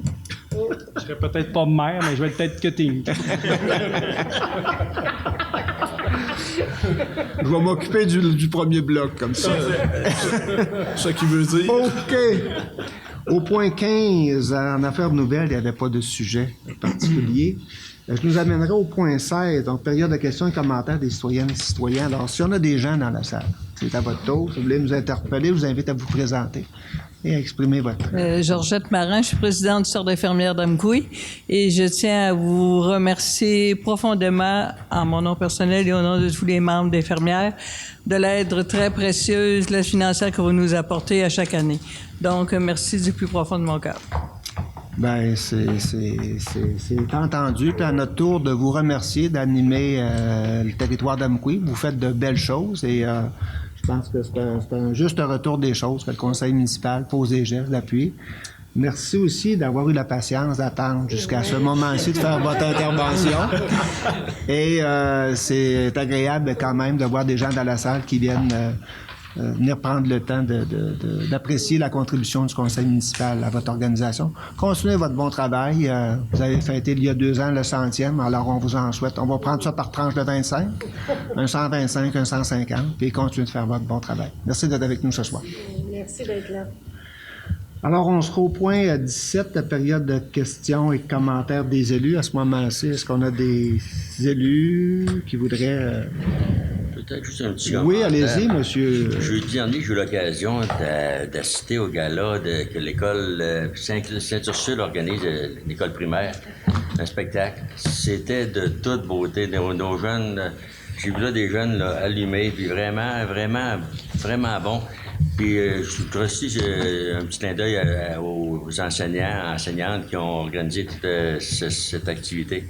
Je serai peut-être pas maire, mais je vais être cutting. Je vais m'occuper du premier bloc, comme ça. Ce qui veut dire... OK. Au point 15, en affaires de nouvelles, il n'y avait pas de sujet particulier. Je nous amènerai au point 16, donc période de questions et commentaires des citoyennes et citoyens. Alors, si on a des gens dans la salle, c'est à votre tour. Si vous voulez nous interpeller, je vous invite à vous présenter et à exprimer votre... Georgette Marin, je suis présidente du Sœurs d'infirmières d'Amqui et je tiens à vous remercier profondément, en mon nom personnel et au nom de tous les membres d'infirmières, de l'aide très précieuse, l'aide financière que vous nous apportez à chaque année. Donc, merci du plus profond de mon cœur. Bien, c'est entendu. Puis à notre tour de vous remercier d'animer le territoire d'Amqui. Vous faites de belles choses et je pense que c'est un juste retour des choses que le conseil municipal pose des gestes d'appui. Merci aussi d'avoir eu la patience d'attendre jusqu'à ce moment-ci de faire votre intervention. Et c'est agréable quand même de voir des gens dans la salle qui viennent venir prendre le temps d'apprécier la contribution du conseil municipal à votre organisation. Continuez votre bon travail. Vous avez fêté il y a 2 ans le 100e, alors on vous en souhaite. On va prendre ça par tranche de 25, un 125, un 150, puis continuez de faire votre bon travail. Merci d'être avec nous ce soir. Merci d'être là. Alors, on sera au point 17, la période de questions et commentaires des élus. À ce moment-ci, est-ce qu'on a des élus qui voudraient... Peut-être juste un petit Oui, commentaire. allez-y, monsieur. Jeudi dernier, j'ai eu l'occasion d'assister au gala que l'école Saint-Ursule organise, l'école primaire, un spectacle. C'était de toute beauté. Nos jeunes, j'ai vu là des jeunes là, allumés, puis vraiment bons. Puis je voudrais aussi un petit clin d'œil aux enseignantes qui ont organisé toute cette activité.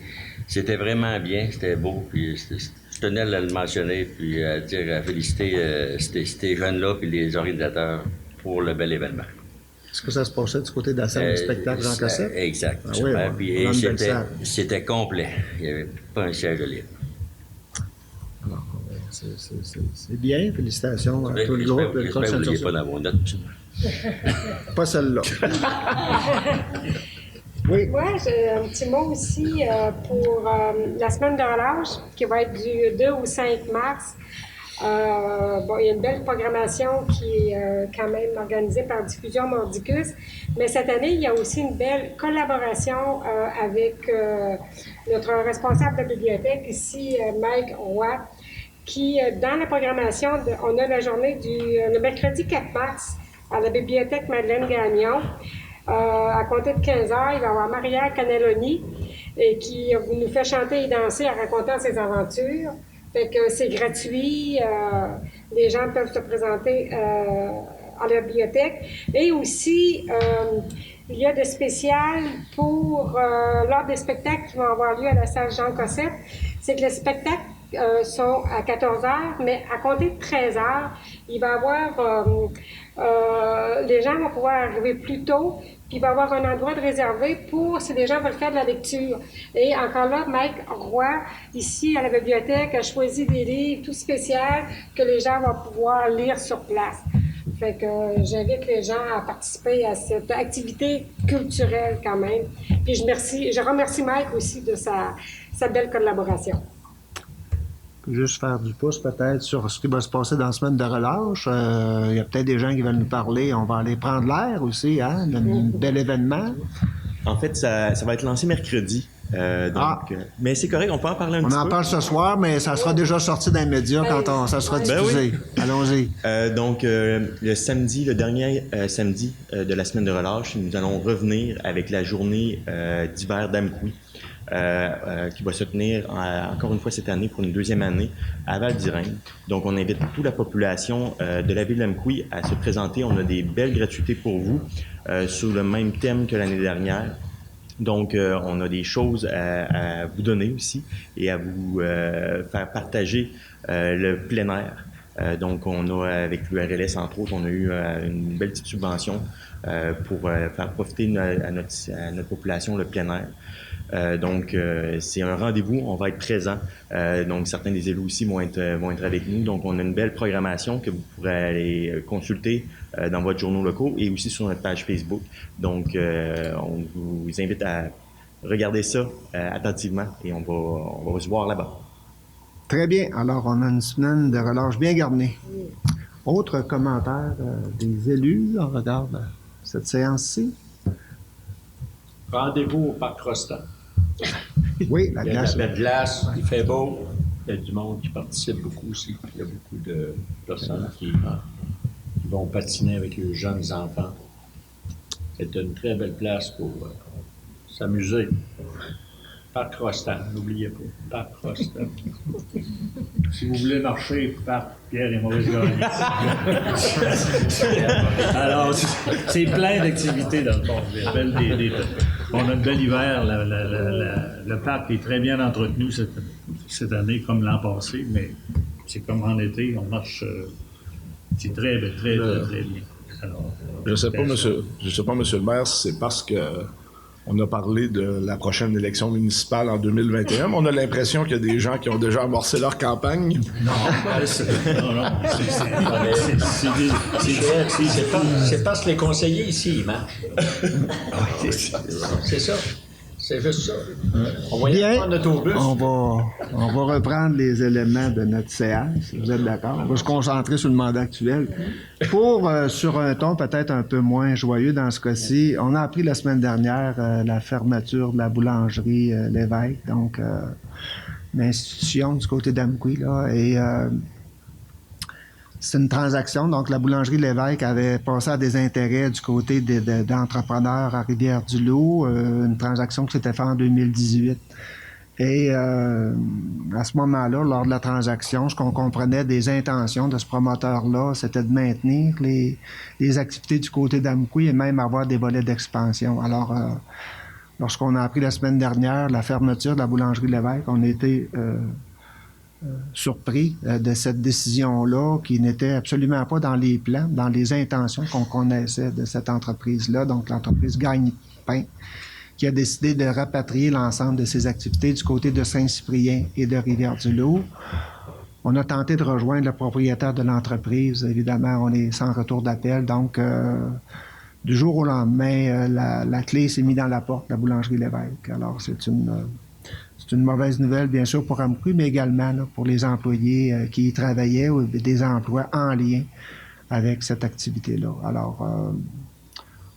C'était vraiment bien, c'était beau, puis je tenais à le mentionner, puis à féliciter ces jeunes-là puis les organisateurs pour le bel événement. Est-ce que ça se passait du côté de la salle de spectacle Jean Cossette? Exact. Ah oui, Puis c'était complet. Il n'y avait pas un siège de libre. Alors, c'est bien. Félicitations à tout le groupe. J'espère que vous n'oubliez pas dans vos notes. Pas celle-là. Oui. Moi, j'ai un petit mot aussi pour la semaine de relâche qui va être du 2 au 5 mars. Il y a une belle programmation qui est quand même organisée par Diffusion Mordicus. Mais cette année, il y a aussi une belle collaboration avec notre responsable de bibliothèque ici, Mike Roy, qui, dans la programmation, on a la journée le mercredi 4 mars à la bibliothèque Madeleine Gagnon. À compter de 15 heures, il va y avoir Maria Caneloni qui nous fait chanter et danser en racontant ses aventures. Fait que c'est gratuit. Les gens peuvent se présenter à la bibliothèque. Et aussi, il y a des spéciales pour lors des spectacles qui vont avoir lieu à la salle Jean Cossette. C'est que les spectacles sont à 14 heures, mais à compter de 13 heures, il va y avoir... les gens vont pouvoir arriver plus tôt, puis il va y avoir un endroit de réservé pour si les gens veulent faire de la lecture. Et encore là, Mike Roy, ici à la bibliothèque, a choisi des livres tout spéciaux que les gens vont pouvoir lire sur place. Fait que j'invite les gens à participer à cette activité culturelle quand même. Puis je remercie Mike aussi de sa belle collaboration. Juste faire du pouce peut-être sur ce qui va se passer dans la semaine de relâche. Il y a peut-être des gens qui veulent nous parler. On va aller prendre l'air aussi, hein? Un bel événement. En fait, ça va être lancé mercredi. Mais c'est correct, on peut en parler un petit peu. On en parle ce soir, mais ça sera déjà sorti dans les médias quand ça sera diffusé. Oui. Allons-y. Le samedi, le dernier samedi de la semaine de relâche, nous allons revenir avec la journée d'hiver d'Amkoui. Qui va se tenir encore une fois cette année pour une deuxième année à Val-d'Irène. Donc, on invite toute la population de la ville d'Amkoui à se présenter. On a des belles gratuités pour vous sur le même thème que l'année dernière. Donc, on a des choses à vous donner aussi et à vous faire partager le plein air. Donc, on a, avec l'URLS, entre autres, on a eu une belle petite subvention pour faire profiter à notre population le plein air. Donc, c'est un rendez-vous, on va être présent. Donc, certains des élus aussi vont être avec nous. Donc, on a une belle programmation que vous pourrez aller consulter dans votre journaux locaux et aussi sur notre page Facebook. Donc, on vous invite à regarder ça attentivement et on va se voir là-bas. Très bien. Alors, on a une semaine de relâche bien garnie. Autre commentaire des élus en regard de cette séance-ci? Rendez-vous au Parc Rostan. Oui, la glace. Il y a de la belle glace, il fait beau. Il y a du monde qui participe beaucoup aussi. Il y a beaucoup de personnes qui vont patiner avec les jeunes enfants. C'est une très belle place pour s'amuser. Parc Rostan, n'oubliez pas. Parc Rostan. Si vous voulez marcher, Parc Pierre et Maurice Gagné. Alors, c'est plein d'activités dans le fond. On a un bel hiver. Le parc est très bien entretenu cette année, comme l'an passé, mais c'est comme en été, on marche. C'est très bien. Alors, je ne sais pas, monsieur le maire, si c'est parce que on a parlé de la prochaine élection municipale en 2021, mais on a l'impression qu'il y a des gens qui ont déjà amorcé leur campagne. Non, c'est parce que les conseillers ici, ils marchent. C'est ça. C'est juste ça. Bien, un autobus. on va reprendre les éléments de notre séance, vous êtes d'accord? On va se concentrer sur le mandat actuel. Sur un ton peut-être un peu moins joyeux dans ce cas-ci, on a appris la semaine dernière la fermeture de la boulangerie Lévesque, donc l'institution du côté d'Amqui, là, et c'est une transaction. Donc, la boulangerie Lévesque avait passé à des intérêts du côté d'entrepreneurs à Rivière-du-Loup, une transaction qui s'était faite en 2018. Et à ce moment-là, lors de la transaction, ce qu'on comprenait des intentions de ce promoteur-là, c'était de maintenir les activités du côté d'Amqui et même avoir des volets d'expansion. Alors, lorsqu'on a appris la semaine dernière la fermeture de la boulangerie Lévesque, on a été surpris de cette décision-là qui n'était absolument pas dans les plans, dans les intentions qu'on connaissait de cette entreprise-là. Donc, l'entreprise Gagne-Pain, qui a décidé de rapatrier l'ensemble de ses activités du côté de Saint-Cyprien et de Rivière-du-Loup. On a tenté de rejoindre le propriétaire de l'entreprise. Évidemment, on est sans retour d'appel. Donc, du jour au lendemain, la clé s'est mise dans la porte de la boulangerie Lévesque. Alors, c'est une mauvaise nouvelle, bien sûr, pour Amqui, mais également là, pour les employés qui y travaillaient ou des emplois en lien avec cette activité-là. Alors,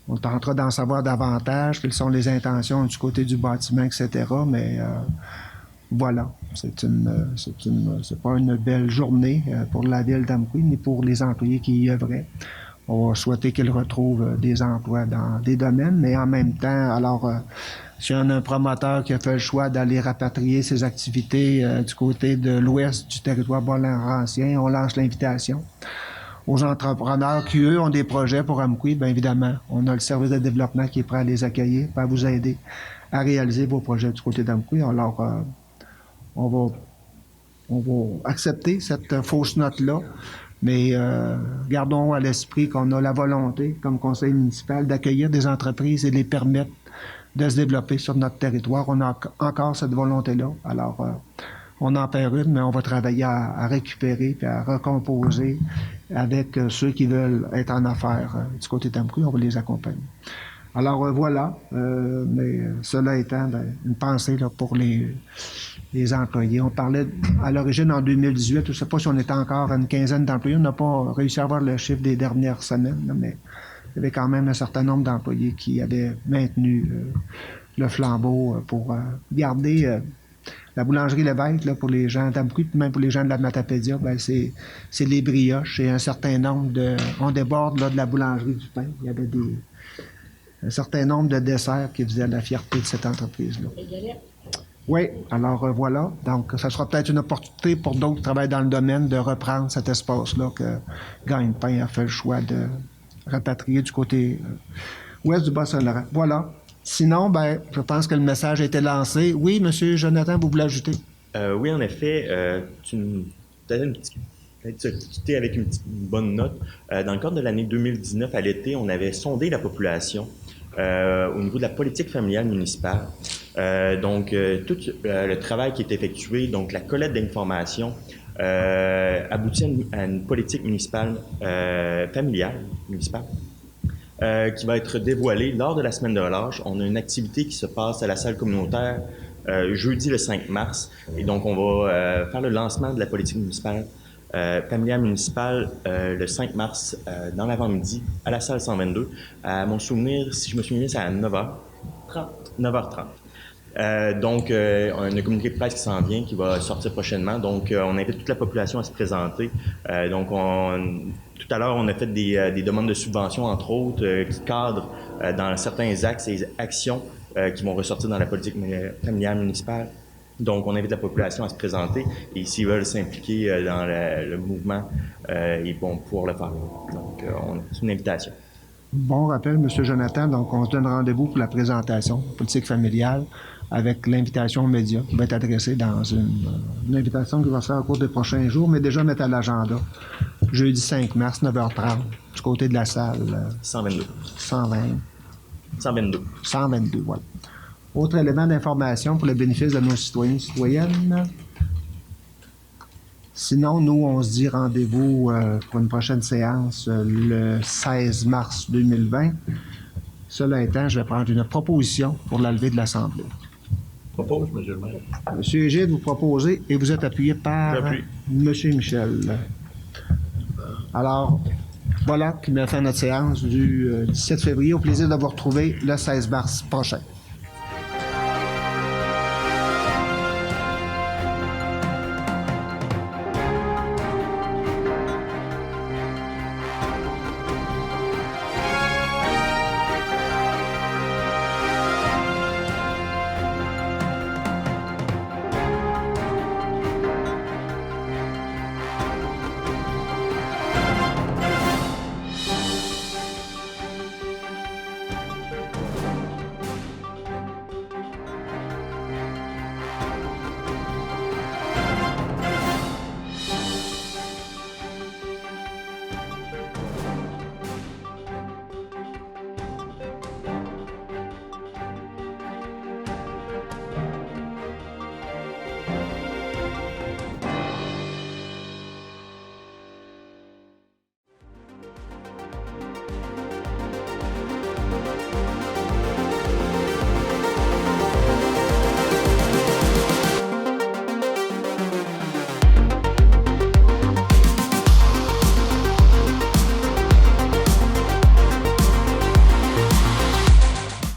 on tentera d'en savoir davantage, quelles sont les intentions du côté du bâtiment, etc. Mais voilà, c'est pas une belle journée pour la ville d'Amqui, ni pour les employés qui y œuvraient. On va souhaiter qu'ils retrouvent des emplois dans des domaines, mais en même temps, alors, si on a un promoteur qui a fait le choix d'aller rapatrier ses activités du côté de l'ouest du territoire bas-laurentien, on lance l'invitation aux entrepreneurs qui, eux, ont des projets pour Amqui. Bien évidemment, on a le service de développement qui est prêt à les accueillir, à vous aider à réaliser vos projets du côté d'Amqui. Alors, on va accepter cette fausse note-là, mais gardons à l'esprit qu'on a la volonté, comme conseil municipal, d'accueillir des entreprises et de les permettre de se développer sur notre territoire. On a encore cette volonté-là. Alors, on en perd une, mais on va travailler à récupérer et à recomposer avec ceux qui veulent être en affaires du côté d'Amqui. On va les accompagner. Alors, voilà. Mais cela étant, une pensée là, pour les employés. On parlait à l'origine en 2018, je ne sais pas si on était encore à une quinzaine d'employés. On n'a pas réussi à avoir le chiffre des dernières semaines, là, mais il y avait quand même un certain nombre d'employés qui avaient maintenu le flambeau pour garder la boulangerie Lévesque, là, pour les gens d'Amqui, puis même pour les gens de la Matapédia, ben c'est les brioches et un certain nombre on déborde là, de la boulangerie du pain. Il y avait un certain nombre de desserts qui faisaient la fierté de cette entreprise-là. Oui, alors voilà. Donc, ça sera peut-être une opportunité pour d'autres qui travaillent dans le domaine de reprendre cet espace-là que Gagne-Pain a fait le choix de rapatrier du côté ouest du Bas-Saint-Laurent. Voilà. Sinon, ben, je pense que le message a été lancé. Oui, M. Jonathan, vous voulez ajouter? Oui, en effet, tu as quitté avec une bonne note. Dans le cadre de l'année 2019, à l'été, on avait sondé la population au niveau de la politique familiale municipale. Donc, tout le travail qui est effectué, donc la collecte d'informations, aboutit à une politique municipale, familiale municipale, qui va être dévoilée lors de la semaine de relâche. On a une activité qui se passe à la salle communautaire jeudi le 5 mars. Et donc, on va faire le lancement de la politique municipale, familiale municipale, le 5 mars dans l'avant-midi à la salle 122. À mon souvenir, si je me souviens, c'est à 9h30. Donc, on a un communiqué de presse qui s'en vient, qui va sortir prochainement. Donc, on invite toute la population à se présenter. Donc, tout à l'heure, on a fait des demandes de subventions, entre autres, qui cadrent dans certains axes et actions qui vont ressortir dans la politique familiale municipale. Donc, on invite la population à se présenter et s'ils veulent s'impliquer dans le mouvement, ils vont pouvoir le faire. Donc, c'est une invitation. Bon rappel, M. Jonathan. Donc, on se donne rendez-vous pour la présentation politique familiale avec l'invitation aux médias qui va être adressée dans une invitation qui va se faire au cours des prochains jours, mais déjà mettre à l'agenda. Jeudi 5 mars, 9h30, du côté de la salle. 122. 122, voilà. Autre élément d'information pour le bénéfice de nos citoyens et citoyennes. Sinon, nous, on se dit rendez-vous pour une prochaine séance le 16 mars 2020. Cela étant, je vais prendre une proposition pour la levée de l'Assemblée. Propose, M. le maire. M. Gide, vous proposez et vous êtes appuyé par J'appuie. M. Michel. Alors, voilà qui met fin à notre séance du 17 février. Au plaisir de vous retrouver le 16 mars prochain.